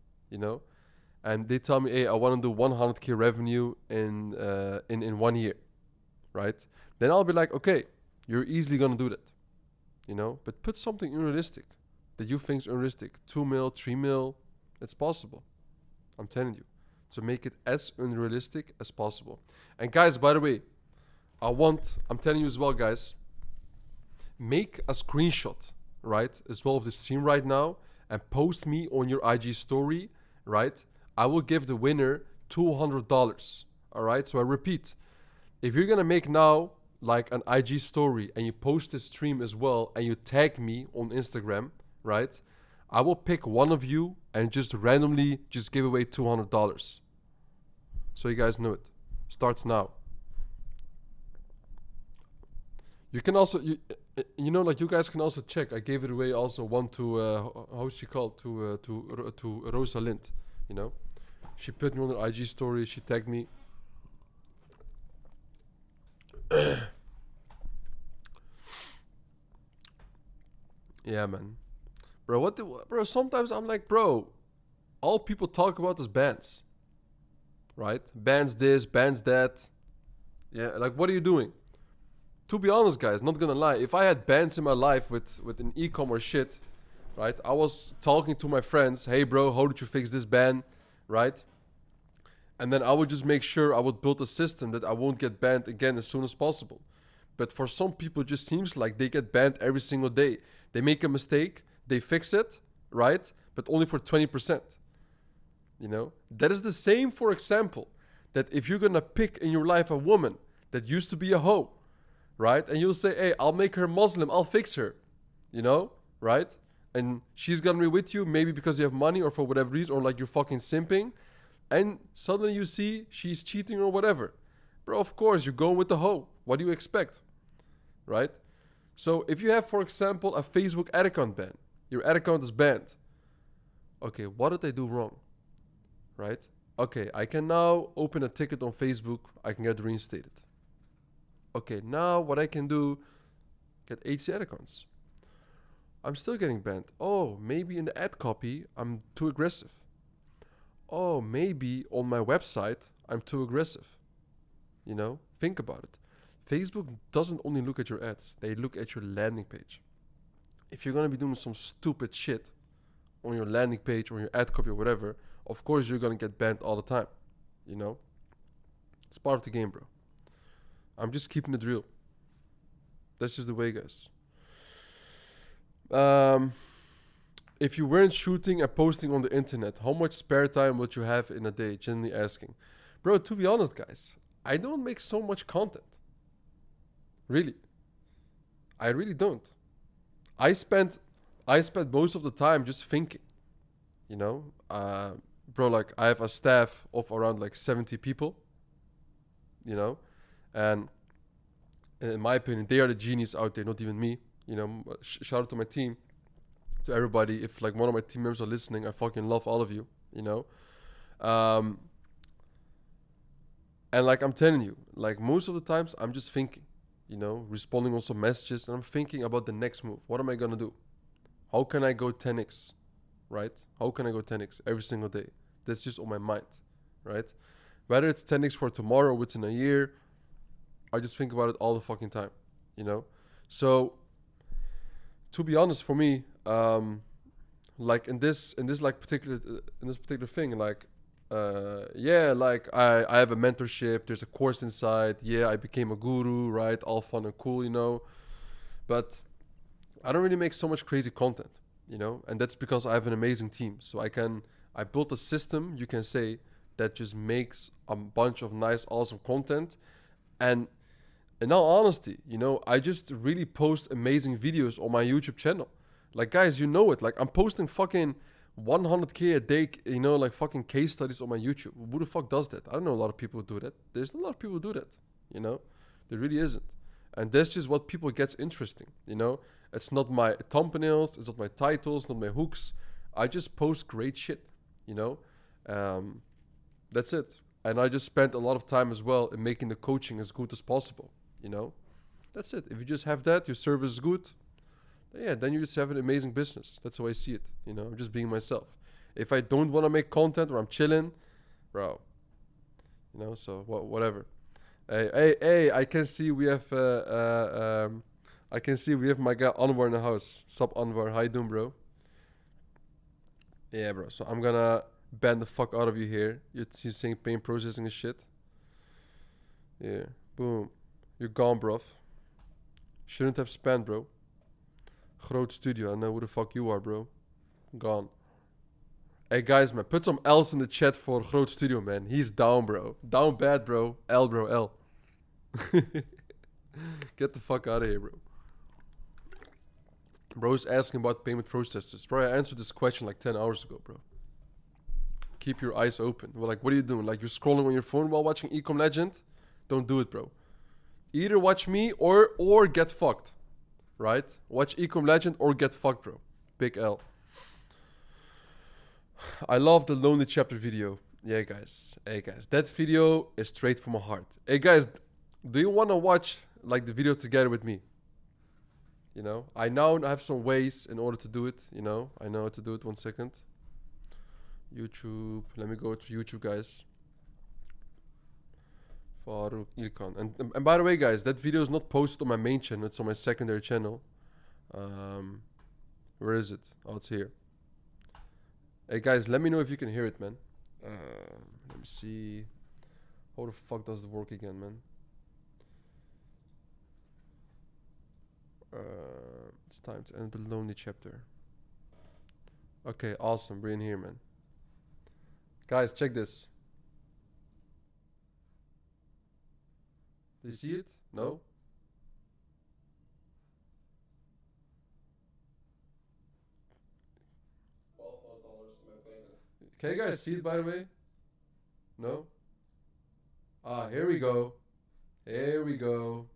S1: and they tell me, hey, I want to do 100K revenue in 1 year, right? Then I'll be like, okay, you're easily gonna do that, But put something unrealistic that you think is unrealistic. 2 mil, 3 mil, it's possible. I'm telling you. So make it as unrealistic as possible. And guys, by the way, I'm telling you as well, guys, make a screenshot, right, as well of the stream right now and post me on your IG story, right? I will give the winner $200, all right? So I repeat, if you're going to make now like an IG story and you post this stream as well and you tag me on Instagram, right? I will pick one of you and just randomly just give away $200. So you guys know it. Starts now. You can also, like you guys can also check. I gave it away also one to, how's she called? To Rosa Lind, She put me on her IG story. She tagged me. Yeah, man. Bro, sometimes I'm like, bro, all people talk about is bands. Right? Bands this, bands that. Yeah, like, what are you doing? To be honest, guys, not gonna lie, if I had bands in my life with an Ecom or shit, right? I was talking to my friends, hey bro, how did you fix this band, right? And then I would just make sure I would build a system that I won't get banned again as soon as possible. But for some people, it just seems like they get banned every single day. They make a mistake, they fix it, right? But only for 20%. That is the same, for example, that if you're gonna pick in your life a woman that used to be a hoe, right? And you'll say, hey, I'll make her Muslim, I'll fix her, right? And she's gonna be with you maybe because you have money or for whatever reason, or like you're fucking simping. and suddenly you see she's cheating or whatever. Bro, of course, you're going with the hoe. What do you expect? Right? So if you have, for example, a Facebook ad account ban, your ad account is banned. Okay, what did I do wrong? Right? Okay, I can now open a ticket on Facebook. I can get reinstated. Okay, now what I can do, get HC ad accounts. I'm still getting banned. Oh, maybe in the ad copy, I'm too aggressive. Oh, maybe on my website, I'm too aggressive. You know, think about it. Facebook doesn't only look at your ads, they look at your landing page. If you're gonna be doing some stupid shit on your landing page or your ad copy or whatever, of course you're gonna get banned all the time. You know? It's part of the game, bro. I'm just keeping it real. That's just the way, guys. If you weren't shooting and posting on the internet, how much spare time would you have in a day? Genuinely asking. Bro, to be honest, guys, I don't make so much content. Really. I really don't. I spent most of the time just thinking. You know? Bro, like I have a staff of around like 70 people. You know? And in my opinion, they are the genius out there, not even me. You know, shout out to my team, to everybody. If like one of my team members are listening, I fucking love all of you. You know, and like I'm telling you, like most of the times I'm just thinking, you know, responding on some messages, and I'm thinking about the next move. What am I gonna do? How can I go 10x, right? How can I go 10x every single day? That's just on my mind, right? Whether it's 10x for tomorrow, within a year, I just think about it all the fucking time, you know. So to be honest, for me, like in this like particular in this particular thing, like yeah, like I have a mentorship. There's a course inside. Yeah, I became a guru, right? All fun and cool, you know. But I don't really make so much crazy content, you know, and that's because I have an amazing team. So I built a system, you can say, that just makes a bunch of nice, awesome content, and in all honesty, you know, I just really post amazing videos on my YouTube channel. Like, guys, you know it. Like, I'm posting fucking 100K a day, you know, like fucking case studies on my YouTube. Who the fuck does that? I don't know a lot of people who do that. There's not a lot of people who do that, you know? There really isn't. And that's just what people gets interesting, you know? It's not my thumbnails, it's not my titles, not my hooks. I just post great shit, you know? That's it. And I just spent a lot of time as well in making the coaching as good as possible. You know, that's it. If you just have that, your service is good, yeah, then you just have an amazing business. That's how I see it. You know, I'm just being myself. If I don't want to make content or I'm chilling, bro, you know, so whatever. Hey, I can see we have I can see we have my guy Anwar in the house. Sup Anwar, how you doing, bro? Yeah, bro. So I'm gonna ban the fuck out of you here. You're saying pain processing and shit. Yeah, boom. You're gone, bruv. Shouldn't have spanned, bro. Groot studio. I know who the fuck you are, bro. Gone. Hey, guys, man. Put some L's in the chat for Groot studio, man. He's down, bro. Down bad, bro. L, bro. L. Get the fuck out of here, bro. Bro's asking about payment processors. Bro, I answered this question like 10 hours ago, bro. Keep your eyes open. We're like, what are you doing? Like, you're scrolling on your phone while watching Ecom Legend? Don't do it, bro. Either watch me or get fucked, right? Watch Ecom Legend or get fucked, bro. Big L. I love the Lonely Chapter video. Yeah, guys. Hey, guys. That video is straight from my heart. Hey, guys. Do you want to watch like the video together with me? You know? I now have some ways in order to do it. You know? I know how to do it. 1 second. YouTube. Let me go to YouTube, guys. Faruk Ilkan. And by the way, guys, that video is not posted on my main channel. It's on my secondary channel. Where is it? Oh, it's here. Hey, guys, let me know if you can hear it, man. Let me see. How the fuck does it work again, man? It's time to end the Lonely Chapter. Okay, awesome. We're in here, man. Guys, check this. Do you see it? No? $12 to my bank. Can you guys see it, by the way? No? Here we go. Here we go.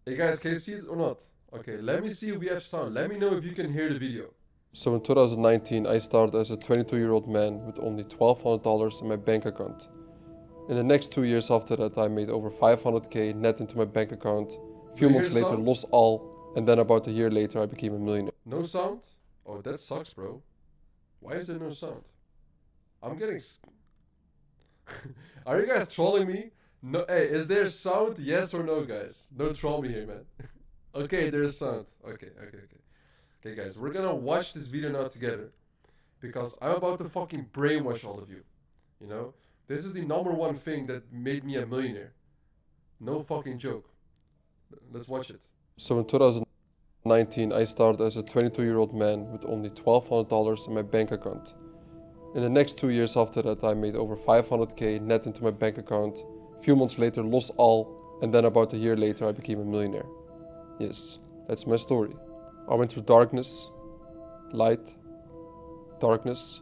S1: Hey guys, can you see it or not? Okay, let me see if we have sound. Let me know if you can hear the video. So in 2019, I started as a 22-year-old man with only $1,200 in my bank account. In the next 2 years after that, I made over 500k net into my bank account. A few months later, lost all, and then about a year later, I became a millionaire. No sound? Oh, that sucks, bro. Why is there no sound? I'm getting... Are you guys trolling me? No. Hey, is there sound? Yes or no, guys? Don't troll me here, man. Okay, there's sound. Okay. Okay, guys, we're gonna watch this video now together. Because I'm about to fucking brainwash all of you. You know? This is the #1 thing that made me a millionaire. No fucking joke. Let's watch it. So in 2019, I started as a 22-year-old man with only $1,200 in my bank account. In the next 2 years after that, I made over 500k net into my bank account. A few months later, lost all, and then about a year later, I became a millionaire. Yes, that's my story. I went through darkness, light, darkness,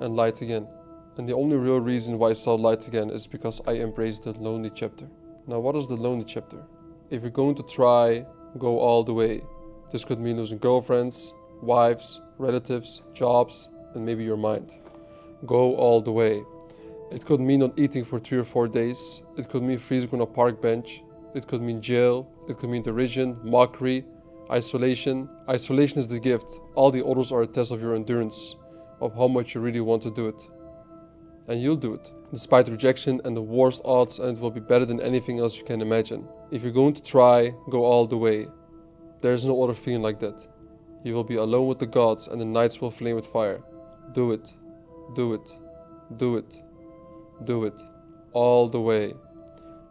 S1: and light again. And the only real reason why I saw light again is because I embraced the lonely chapter. Now, what is the lonely chapter? If you're going to try, go all the way. This could mean losing girlfriends, wives, relatives, jobs, and maybe your mind. Go all the way. It could mean not eating for 3 or 4 days. It could mean freezing on a park bench. It could mean jail. It could mean derision, mockery, isolation. Isolation is the gift. All the others are a test of your endurance, of how much you really want to do it. And you'll do it, despite rejection and the worst odds, and it will be better than anything else you can imagine. If you're going to try, go all the way. There's no other feeling like that. You will be alone with the gods and the nights will flame with fire. Do it. Do it. Do it. Do it. All the way.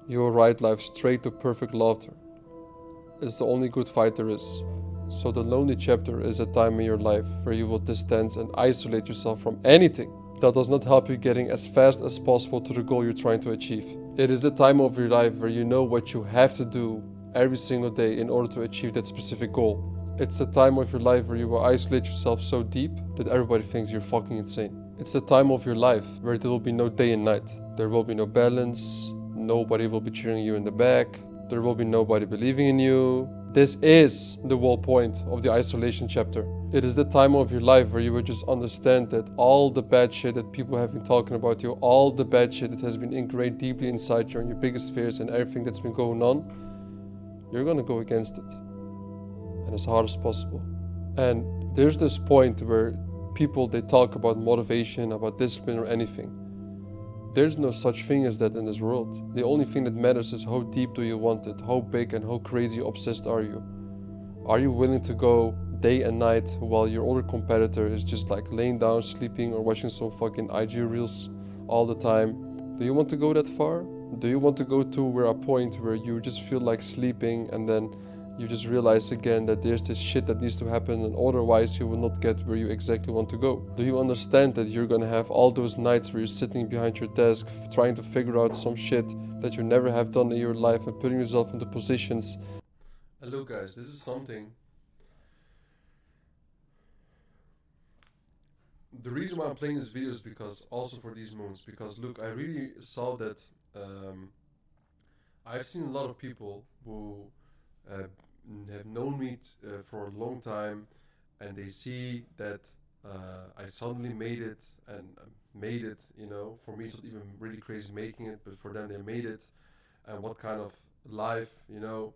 S1: You will ride life straight to perfect laughter. It's the only good fight there is. So the lonely chapter is a time in your life where you will distance and isolate yourself from anything that does not help you getting as fast as possible to the goal you're trying to achieve. It is the time of your life where you know what you have to do every single day in order to achieve that specific goal. It's the time of your life where you will isolate yourself so deep that everybody thinks you're fucking insane. It's the time of your life where there will be no day and night. There will be no balance, nobody will be cheering you in the back, there will be nobody believing in you. This is the whole point of the isolation chapter. It is the time of your life where you will just understand that all the bad shit that people have been talking about you, all the bad shit that has been ingrained deeply inside you and your biggest fears and everything that's been going on, you're gonna go against it. And as hard as possible. And there's this point where people, they talk about motivation, about discipline or anything. There's no such thing as that in this world. The only thing that matters is how deep do you want it, how big and how crazy obsessed are you. Are you willing to go day and night while your older competitor is just like laying down, sleeping or watching some fucking IG reels all the time? Do you want to go that far? Do you want to go to a point where you just feel like sleeping and then you just realize again that there's this shit that needs to happen and otherwise you will not get where you exactly want to go? Do you understand that you're gonna have all those nights where you're sitting behind your desk trying to figure out some shit that you never have done in your life and putting yourself into positions? And look guys, this is something. The reason why I'm playing this video is because also for these moments, because look, I really saw that I've seen a lot of people who have known me for a long time, and they see that I suddenly made it and made it, you know. For me it's not even really crazy making it, but for them they made it, and what kind of life, you know.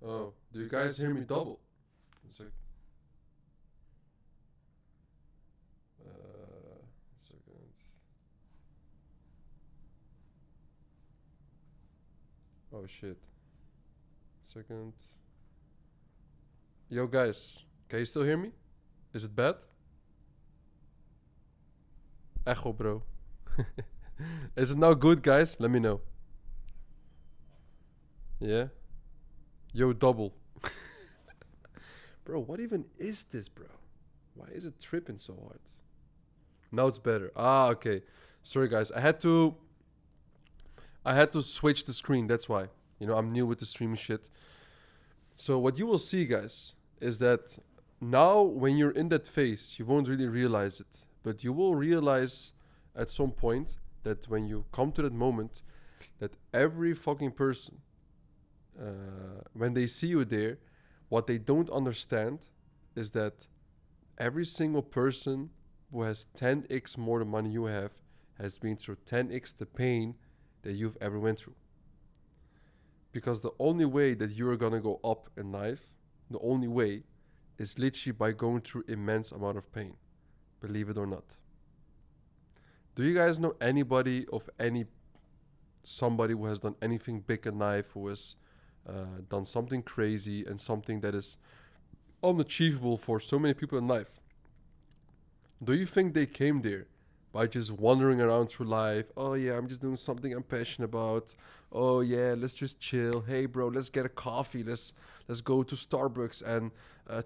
S1: Oh, do you guys hear me double? It's like second. Oh shit. Second. Yo guys, can you still hear me? Is it bad? Echo, bro. Is it now good, guys? Let me know. Yeah? Yo, double. Bro, what even is this, bro? Why is it tripping so hard? Now it's better. Ah, okay. Sorry, guys. I had to switch the screen. That's why. You know, I'm new with the streaming shit. So what you will see, guys, is that now when you're in that phase, you won't really realize it. But you will realize at some point that when you come to that moment, that every fucking person, when they see you there, what they don't understand is that every single person who has 10x more the money you have has been through 10x the pain that you've ever went through. Because the only way that you're gonna go up in life, the only way, is literally by going through immense amount of pain. Believe it or not. Do you guys know anybody of somebody who has done anything big in life, who has done something crazy and something that is unachievable for so many people in life? Do you think they came there by just wandering around through life? Oh yeah, I'm just doing something I'm passionate about. Oh yeah, let's just chill. Hey bro, let's get a coffee. Let's go to Starbucks and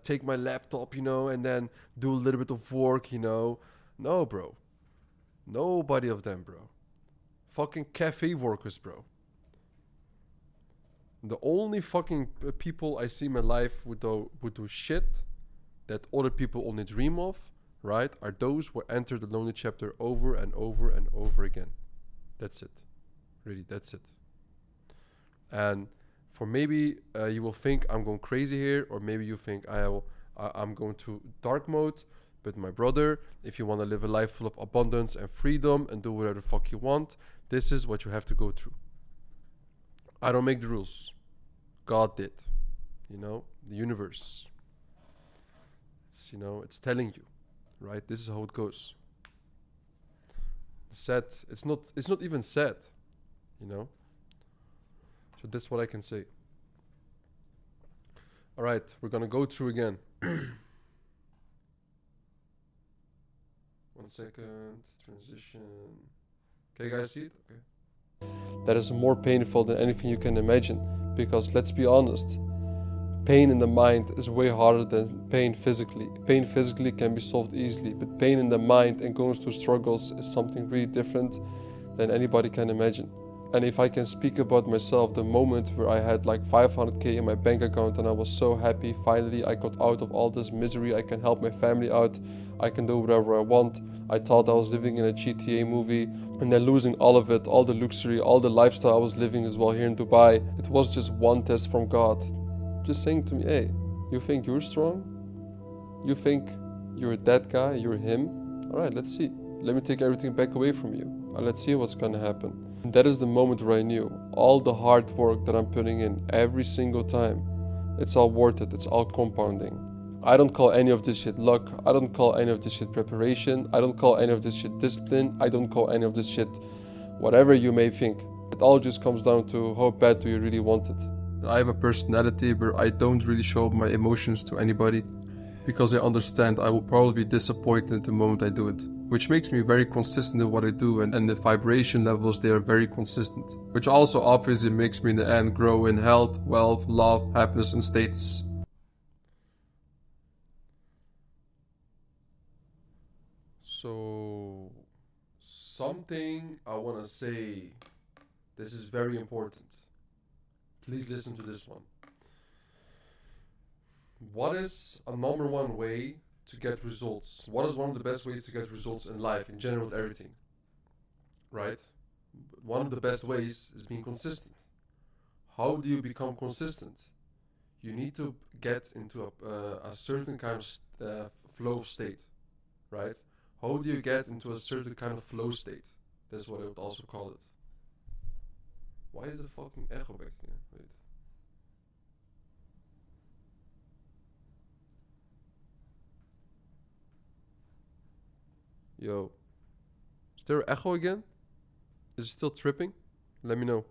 S1: take my laptop, and then do a little bit of work, No, bro. Nobody of them, bro. Fucking cafe workers, bro. The only fucking people I see in my life would do shit that other people only dream of, right, are those who enter the lonely chapter over and over and over again. That's it. Really, that's it. And for maybe you will think I'm going crazy here, or maybe you think I'm going to dark mode. But my brother, if you want to live a life full of abundance and freedom and do whatever the fuck you want, this is what you have to go through. I don't make the rules. God did. The universe. It's telling you, right? This is how it goes. Sad. It's not even sad, So that's what I can say. All right, we're gonna go through again. 1 second. Transition. Okay, guys, see it? Okay. That is more painful than anything you can imagine, because let's be honest, pain in the mind is way harder than pain physically. Pain physically can be solved easily, but pain in the mind and going through struggles is something really different than anybody can imagine. And if I can speak about myself, the moment where I had like 500k in my bank account and I was so happy, finally I got out of all this misery, I can help my family out, I can do whatever I want. I thought I was living in a GTA movie, and then losing all of it, all the luxury, all the lifestyle I was living as well here in Dubai. It was just one test from God, just saying to me, hey, you think you're strong? You think you're that guy, you're him? All right, let's see. Let me take everything back away from you, and let's see what's gonna happen. And that is the moment where I knew all the hard work that I'm putting in every single time, it's all worth it, it's all compounding. I don't call any of this shit luck, I don't call any of this shit preparation, I don't call any of this shit discipline, I don't call any of this shit whatever you may think. It all just comes down to how bad do you really want it. I have a personality where I don't really show my emotions to anybody, because I understand I will probably be disappointed the moment I do it. Which makes me very consistent in what I do, and the vibration levels, they are very consistent. Which also obviously makes me in the end grow in health, wealth, love, happiness and status. So, something I want to say, this is very important. Please listen to this one. What is a number one way to get results? What is one of the best ways to get results in life, in general, everything? Right? One of the best ways is being consistent. How do you become consistent? You need to get into a certain kind of flow state, right? How do you get into a certain kind of flow state? That's what I would also call it. Why is the fucking echo back here? Wait. Yo. Is there an echo again? Is it still tripping? Let me know.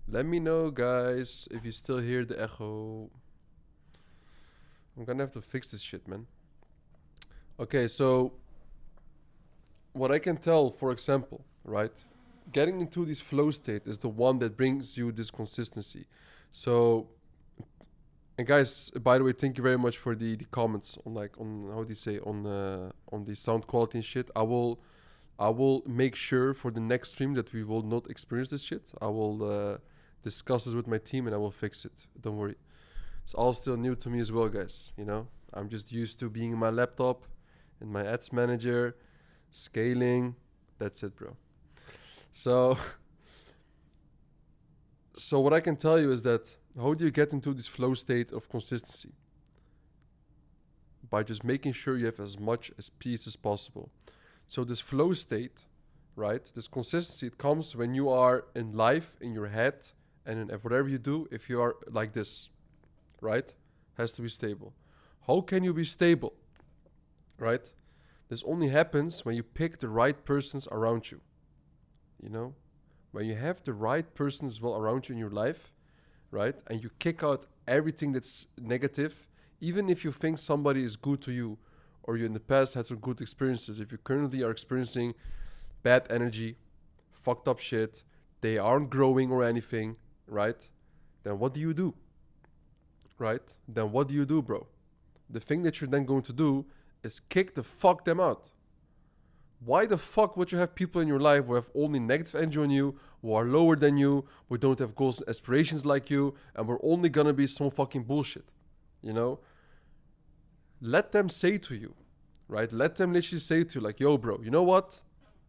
S1: Let me know, guys, if you still hear the echo. I'm gonna have to fix this shit, man. Okay, so what I can tell, for example, right? Getting into this flow state is the one that brings you this consistency. So, and guys, by the way, thank you very much for the comments on how do you say on the sound quality and shit. I will make sure for the next stream that we will not experience this shit. I will discuss this with my team and I will fix it. Don't worry. It's all still new to me as well, guys. You know, I'm just used to being in my laptop, in my ads manager, scaling. That's it, bro. So, so what I can tell you is that how do you get into this flow state of consistency? By just making sure you have as much as peace as possible. So this flow state, right? This consistency, it comes when you are in life, in your head, and in whatever you do. If you are like this, right, has to be stable. How can you be stable, right? This only happens when you pick the right persons around you. You know, when you have the right persons as well around you in your life, right, and you kick out everything that's negative, even if you think somebody is good to you, or you in the past had some good experiences. If you currently are experiencing bad energy, fucked up shit, they aren't growing or anything, right? Then what do you do? Right? Then what do you do, bro? The thing that you're then going to do is kick the fuck them out. Why the fuck would you have people in your life who have only negative energy on you, who are lower than you, who don't have goals and aspirations like you, and we're only gonna be some fucking bullshit? You know? Let them say to you, right? Let them literally say to you, like, yo, bro, you know what?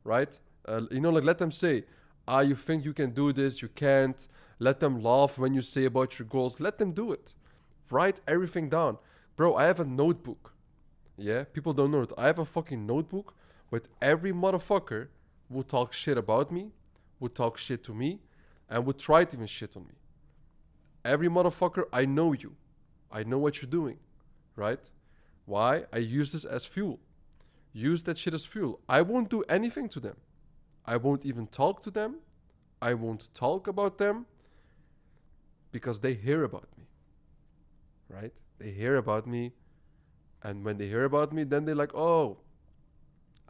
S1: Right? You know, like, let them say, you think you can do this, you can't. Let them laugh when you say about your goals. Let them do it. Write everything down. Bro, I have a notebook. Yeah? People don't know it. I have a fucking notebook with every motherfucker who talk shit about me, who talk shit to me, and would try to even shit on me. Every motherfucker, I know you. I know what you're doing. Right? Why? I use this as fuel. Use that shit as fuel. I won't do anything to them. I won't even talk to them. I won't talk about them because they hear about me. Right? They hear about me. And when they hear about me, then they're like, oh,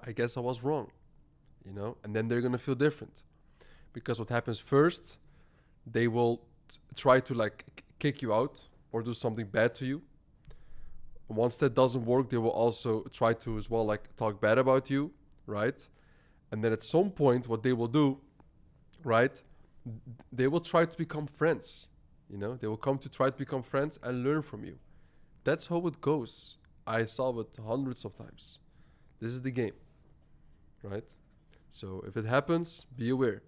S1: I guess I was wrong. You know? And then they're going to feel different. Because what happens first, they will try to like kick you out or do something bad to you. Once that doesn't work, they will also try to as well like talk bad about you, right? And then at some point, what they will do, right? They will try to become friends. You know, they will come to try to become friends and learn from you. That's how it goes. I saw it hundreds of times. This is the game, right? So if it happens, be aware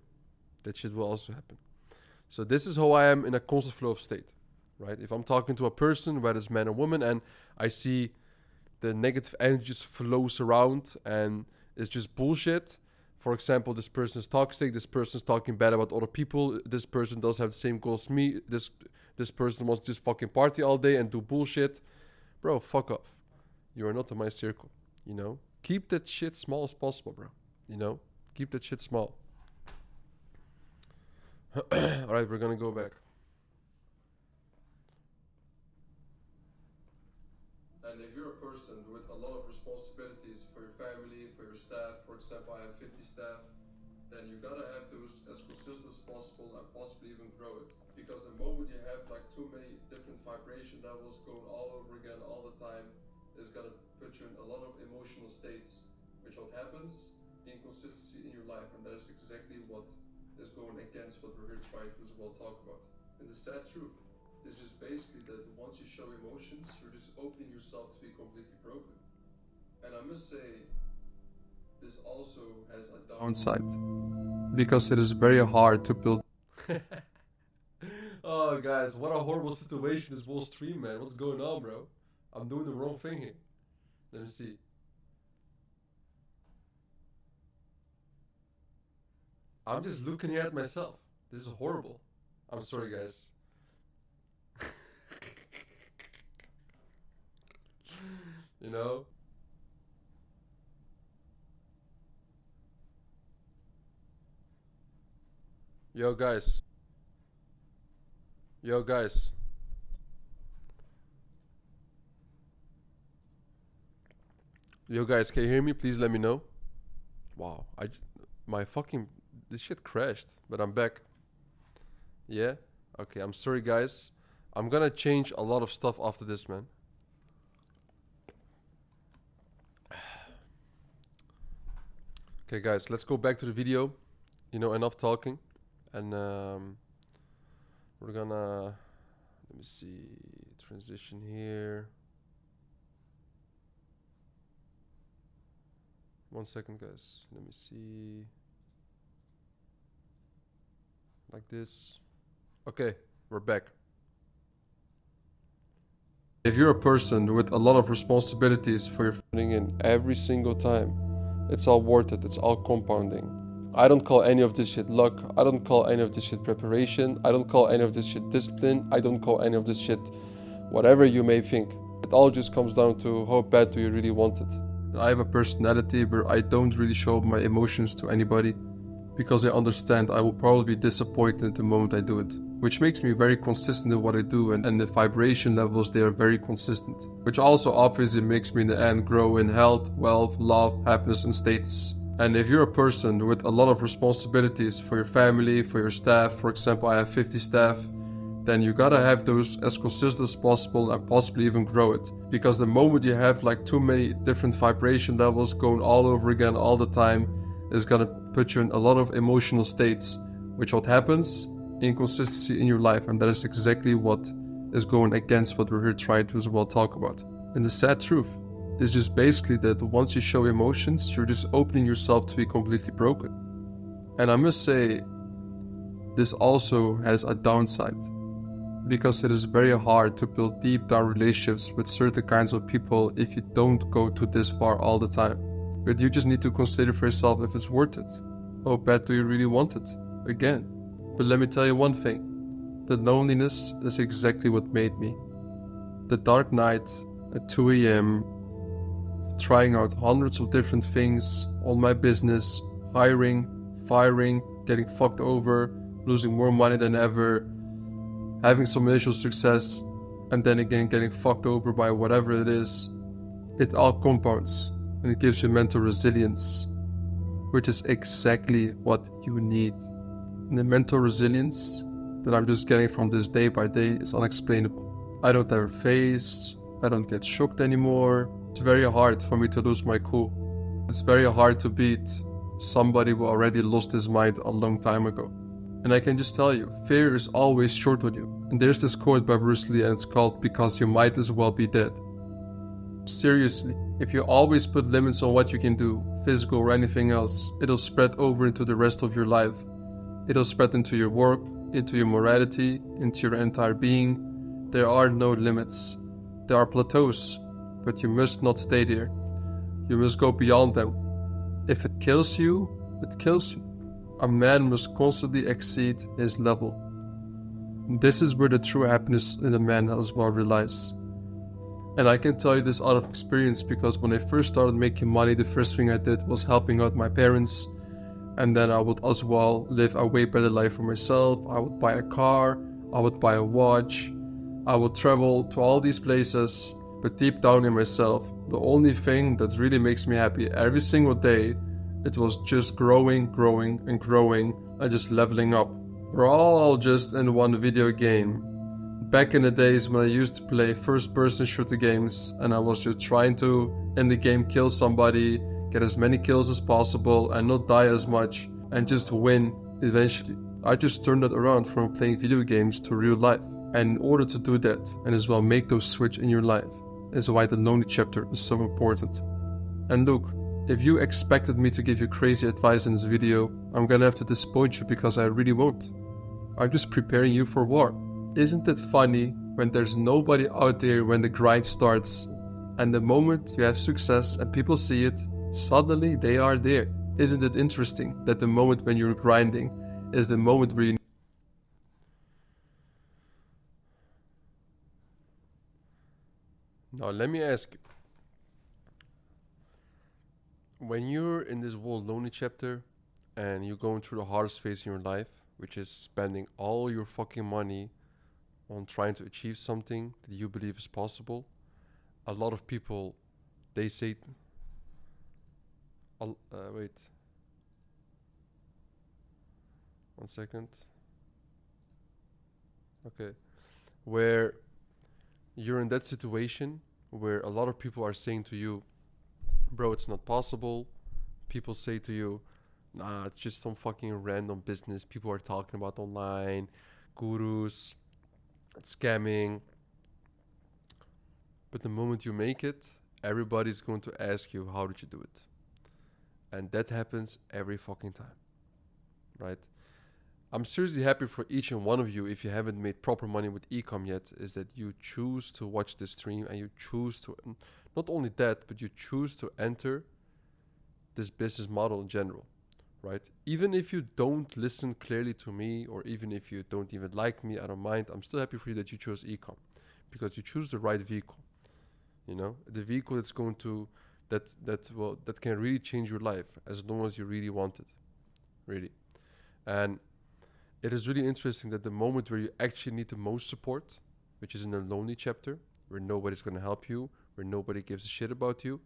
S1: that shit will also happen. So this is how I am in a constant flow of state. Right? If I'm talking to a person, whether it's man or woman, and I see the negative energy just flows around and it's just bullshit. For example, this person is toxic. This person is talking bad about other people. This person does have the same goals as me. This person wants to just fucking party all day and do bullshit. Bro, fuck off. You are not in my circle. You know? Keep that shit small as possible, bro. You know? Keep that shit small. Alright, we're gonna go back. And if you're a person with a lot of responsibilities for your family, for your staff, for example, I have 50 staff, then you gotta have those as consistent as possible and possibly even grow it. Because the moment you have like too many different vibration levels going all over again all the time, is gonna put you in a lot of emotional states, which what happens? Inconsistency in your life, and that is exactly what is going against what we're here trying to as well talk about. And the sad truth. It's just basically that once you show emotions, you're just opening yourself to be completely broken. And I must say, this also has a downside. Because it is very hard to build. Oh, guys, what a horrible situation this whole stream, man. What's going on, bro? I'm doing the wrong thing here. Let me see. I'm just looking here at myself. This is horrible. I'm sorry, guys. You know? Yo, guys. Yo, guys. Yo, guys, can you hear me? Please let me know. Wow, my fucking this shit crashed, but I'm back. Yeah? Okay, I'm sorry, guys. I'm gonna change a lot of stuff after this, man. Okay, guys, let's go back to the video. You know, enough talking. And we're gonna Let me see. Transition here. 1 second, guys. Let me see. Like this. Okay, we're back. If you're a person with a lot of responsibilities for your putting in every single time, it's all worth it. It's all compounding. I don't call any of this shit luck. I don't call any of this shit preparation. I don't call any of this shit discipline. I don't call any of this shit whatever you may think. It all just comes down to how bad do you really want it. I have a personality where I don't really show my emotions to anybody because I understand I will probably be disappointed the moment I do it, which makes me very consistent in what I do, and the vibration levels, they are very consistent, which also obviously makes me in the end grow in health, wealth, love, happiness and status. And if you're a person with a lot of responsibilities for your family, for your staff, for example I have 50 staff, then you gotta have those as consistent as possible and possibly even grow it. Because the moment you have like too many different vibration levels going all over again all the time, is gonna put you in a lot of emotional states, which what happens? Inconsistency in your life, and that is exactly what is going against what we're here trying to as well talk about. And the sad truth is just basically that once you show emotions, you're just opening yourself to be completely broken. And I must say, this also has a downside, because it is very hard to build deep down relationships with certain kinds of people if you don't go to this far all the time. But you just need to consider for yourself if it's worth it. How bad do you really want it? Again. But let me tell you one thing. The loneliness is exactly what made me. The dark night at 2 a.m. trying out hundreds of different things on my business, hiring, firing, getting fucked over, losing more money than ever, having some initial success, and then again getting fucked over by whatever it is. It all compounds, and it gives you mental resilience, which is exactly what you need. And the mental resilience that I'm just getting from this day by day is unexplainable. I don't ever phase, I don't get shocked anymore. It's very hard for me to lose my cool. It's very hard to beat somebody who already lost his mind a long time ago. And I can just tell you, fear is always short on you. And there's this quote by Bruce Lee, and it's called, "Because you might as well be dead." Seriously, if you always put limits on what you can do, physical or anything else, it'll spread over into the rest of your life. It'll spread into your work, into your morality, into your entire being. There are no limits. There are plateaus, but you must not stay there. You must go beyond them. If it kills you, it kills you. A man must constantly exceed his level. This is where the true happiness in a man as well relies. And I can tell you this out of experience, because when I first started making money, the first thing I did was helping out my parents. And then I would as well live a way better life for myself. I would buy a car, I would buy a watch, I would travel to all these places. But deep down in myself, the only thing that really makes me happy every single day, it was just growing and just leveling up. We're all just in one video game. Back in the days when I used to play first-person shooter games, and I was just trying to, in the game, kill somebody, get as many kills as possible and not die as much, and just win eventually. I just turned that around from playing video games to real life. And in order to do that, and as well make those switch in your life, is why the lonely chapter is so important. And look, if you expected me to give you crazy advice in this video, I'm gonna have to disappoint you, because I really won't. I'm just preparing you for war. Isn't it funny when there's nobody out there when the grind starts, and the moment you have success and people see it, suddenly they are there? Isn't it interesting that the moment when you're grinding is the moment where you... Now let me ask you, when you're in this whole lonely chapter and you're going through the hardest phase in your life, which is spending all your fucking money on trying to achieve something that you believe is possible, a lot of people, they say, wait, 1 second. Okay, where you're in that situation where a lot of people are saying to you, bro, it's not possible. People say to you, nah, it's just some fucking random business people are talking about online, gurus, scamming. But the moment you make it, everybody's going to ask you, how did you do it? And that happens every fucking time, right? I'm seriously happy for each and one of you, if you haven't made proper money with Ecom yet, is that you choose to watch this stream and you choose to, not only that, but you choose to enter this business model in general, right? Even if you don't listen clearly to me, or even if you don't even like me, I don't mind. I'm still happy for you that you chose Ecom, because you choose the right vehicle. You know, the vehicle that's going to that can really change your life as long as you really want it, really. And it is really interesting that the moment where you actually need the most support, which is in the lonely chapter, where nobody's going to help you, where nobody gives a shit about you,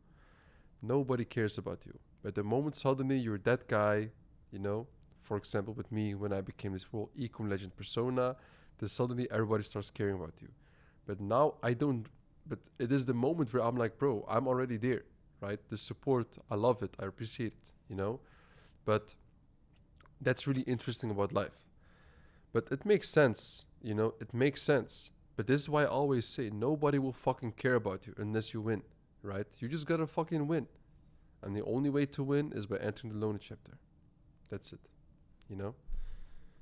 S1: nobody cares about you. But the moment suddenly you're that guy, you know, for example, with me, when I became this whole Ecom legend persona, then suddenly everybody starts caring about you. But now I don't. But it is the moment where I'm like, bro, I'm already there, right? The support, I love it, I appreciate it, you know? But that's really interesting about life. But it makes sense, you know? It makes sense. But this is why I always say, nobody will fucking care about you unless you win, right? You just gotta fucking win. And the only way to win is by entering the lonely chapter. That's it, you know?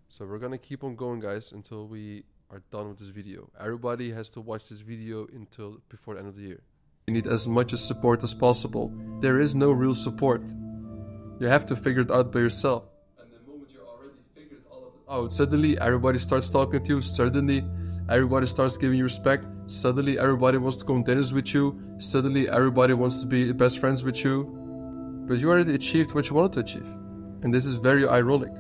S1: So we're gonna keep on going, guys, until we are done with this video. Everybody has to watch this video until before the end of the year. You need as much as support as possible. There is no real support. You have to figure it out by yourself. And the moment you already figured all of it out, suddenly everybody starts talking to you. Suddenly everybody starts giving you respect. Suddenly everybody wants to go on dinners with you. Suddenly everybody wants to be best friends with you. But you already achieved what you wanted to achieve. And this is very ironic.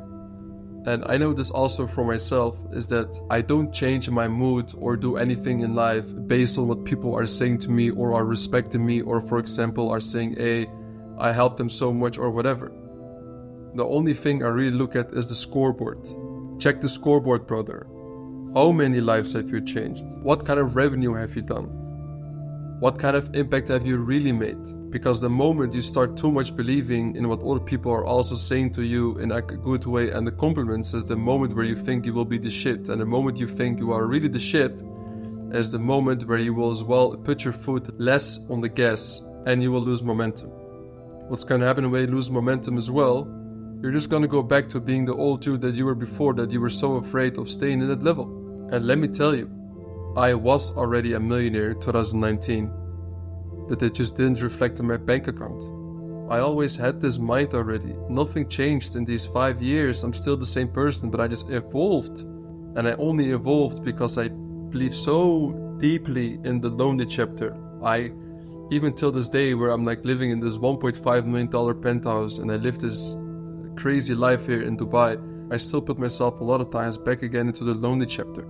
S1: And I know this also for myself, is that I don't change my mood or do anything in life based on what people are saying to me or are respecting me, or for example are saying, hey, I helped them so much or whatever. The only thing I really look at is the scoreboard. Check the scoreboard, brother. How many lives have you changed? What kind of revenue have you done? What kind of impact have you really made? Because the moment you start too much believing in what other people are also saying to you in a good way, and the compliments is the moment where you think you will be the shit, and the moment you think you are really the shit is the moment where you will as well put your foot less on the gas and you will lose momentum. What's going to happen when you lose momentum as well, you're just going to go back to being the old you that you were before, that you were so afraid of staying in that level. And let me tell you, I was already a millionaire in 2019, but it just didn't reflect in my bank account. I always had this mind already. Nothing changed in these 5 years. I'm still the same person, but I just evolved. And I only evolved because I believe so deeply in the lonely chapter. I, even till this day, where I'm like living in this $1.5 million penthouse and I live this crazy life here in Dubai, I still put myself a lot of times back again into the lonely chapter.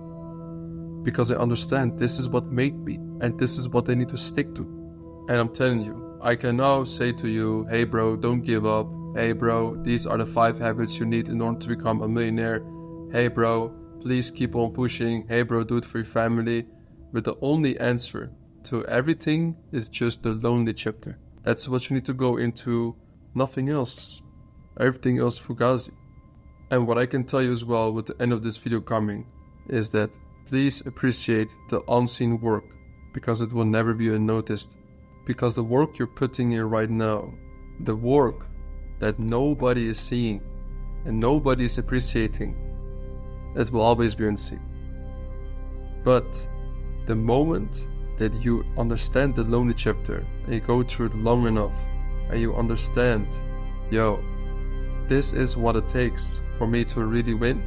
S1: Because I understand this is what made me, and this is what I need to stick to. And I'm telling you, I can now say to you, hey bro, don't give up. Hey bro, these are the 5 habits you need in order to become a millionaire. Hey bro, please keep on pushing. Hey bro, do it for your family. But the only answer to everything is just the lonely chapter. That's what you need to go into, nothing else. Everything else fugazi. And what I can tell you as well with the end of this video coming is that please appreciate the unseen work, because it will never be unnoticed. Because the work you're putting in right now, the work that nobody is seeing and nobody is appreciating, it will always be unseen. But the moment that you understand the lonely chapter and you go through it long enough and you understand, yo, this is what it takes for me to really win,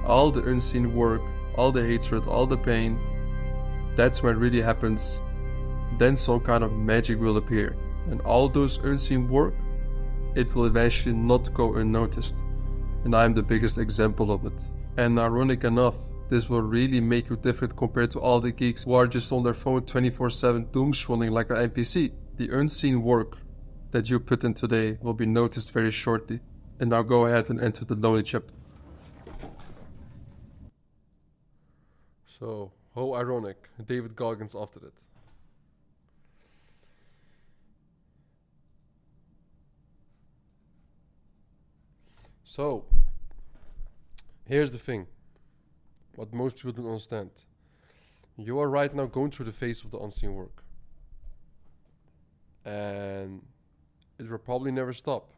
S1: all the unseen work, all the hatred, all the pain, that's when it really happens. Then some kind of magic will appear, and all those unseen work, it will eventually not go unnoticed. And I'm the biggest example of it. And ironic enough, this will really make you different compared to all the geeks who are just on their phone 24/7 doomscrolling like an NPC. The unseen work that you put in today will be noticed very shortly. And now go ahead and enter the lonely chapter. So, how ironic, David Goggins after it. So, here's the thing. what most people don't understand. You are right now going through the phase of the unseen work. And it will probably never stop.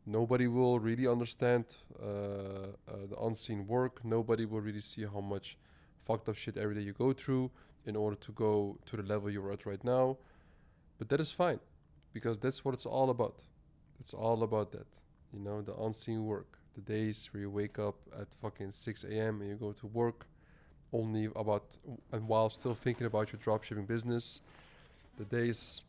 S1: Nobody will really understand the unseen work. Nobody will really see how much fucked up shit every day you go through in order to go to the level you're at right now. But that is fine, because that's what it's all about. It's all about that. You know, the unseen work. The days where you wake up at fucking 6 a.m. and you go to work only about, and while still thinking about your dropshipping business. The days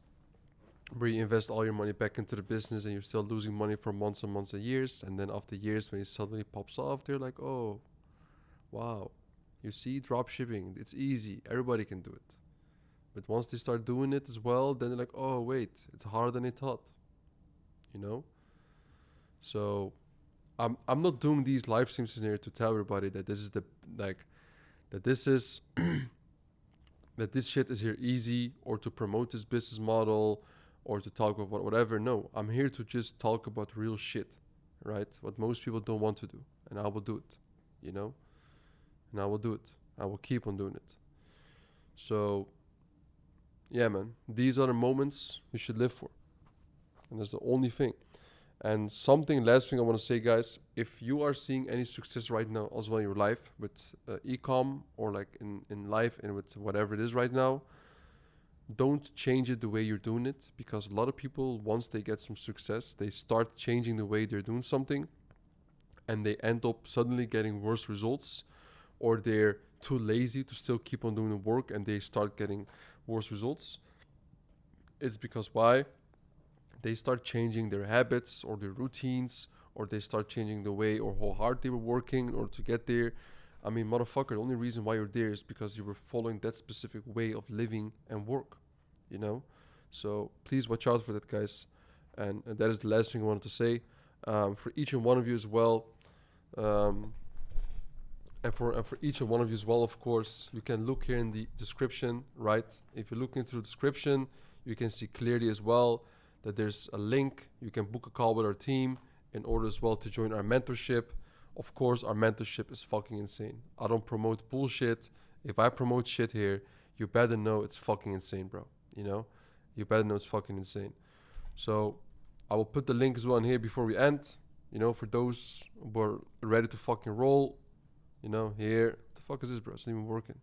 S1: where you invest all your money back into the business and you're still losing money for months and months and years. And then after years, when it suddenly pops off, they're like, oh, wow, you see, dropshipping, it's easy. Everybody can do it. But once they start doing it as well, then they're like, oh, wait, it's harder than I thought. You know? So I'm not doing these live streams in here to tell everybody that this is the, like, that this is, that this shit is here easy, or to promote this business model, or to talk about whatever. No, I'm here to just talk about real shit, right? What most people don't want to do. And I will do it, you know? And I will do it. I will keep on doing it. So, yeah, man, these are the moments you should live for. And that's the only thing. And last thing I want to say, guys, if you are seeing any success right now as well in your life with Ecom, or like in life and with whatever it is right now, don't change it the way you're doing it, because a lot of people, once they get some success, they start changing the way they're doing something, and they end up suddenly getting worse results, or they're too lazy to still keep on doing the work and they start getting worse results. It's because why? They start changing their habits or their routines, or they start changing the way or how hard they were working in order to get there. I mean, motherfucker, the only reason why you're there is because you were following that specific way of living and work, you know? So please watch out for that, guys. And that is the last thing I wanted to say. For each and one of you as well, and for each and one of you as well, of course, you can look here in the description, right? If you look into the description, you can see clearly as well that there's a link. You can book a call with our team in order as well to join our mentorship. Of course, our mentorship is fucking insane. I don't promote bullshit. If I promote shit here, you better know it's fucking insane, bro. You know? You better know it's fucking insane. So I will put the link as well in here before we end. You know, for those who are ready to fucking roll. You know, here. What the fuck is this, bro? It's not even working.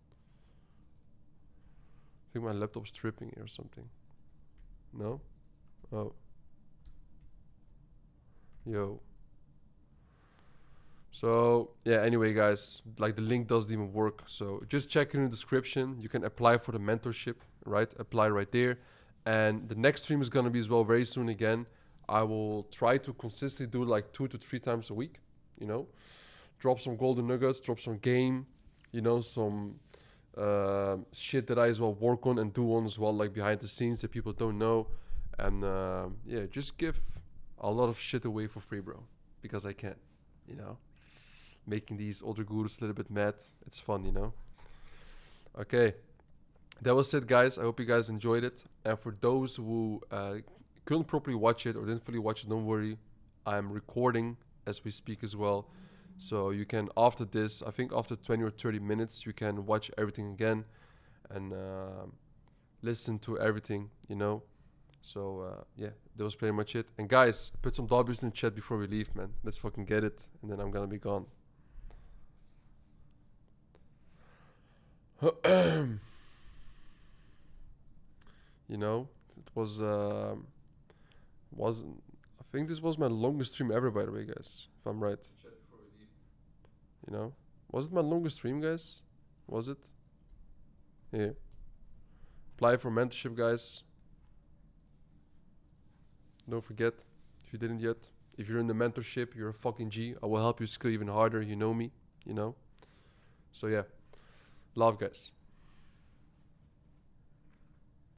S1: I think my laptop's tripping here or something. No? Oh. Yo. So, yeah, anyway, guys, like the link doesn't even work. So just check in the description. You can apply for the mentorship, right? Apply right there. And the next stream is going to be as well very soon again. I will try to consistently do like 2 to 3 times a week, you know? Drop some golden nuggets, drop some game, you know, some shit that I as well work on and do on as well, like behind the scenes that people don't know. And yeah, just give a lot of shit away for free, bro, because I can, you know? Making these older gurus a little bit mad. It's fun, you know? Okay. That was it, guys. I hope you guys enjoyed it. And for those who couldn't properly watch it or didn't fully watch it, don't worry. I'm recording as we speak as well. So you can, after this, I think after 20 or 30 minutes, you can watch everything again and listen to everything, you know? So, yeah, that was pretty much it. And guys, put some W's in the chat before we leave, man. Let's fucking get it. And then I'm gonna be gone. You know, it was, wasn't, I think this was my longest stream ever, by the way, guys, if I'm right. You know, was it my longest stream, guys? Was it? Here. Apply for mentorship, guys. Don't forget, if you didn't yet, if you're in the mentorship, you're a fucking G. I will help you scale even harder. You know me, you know? So yeah, love, guys.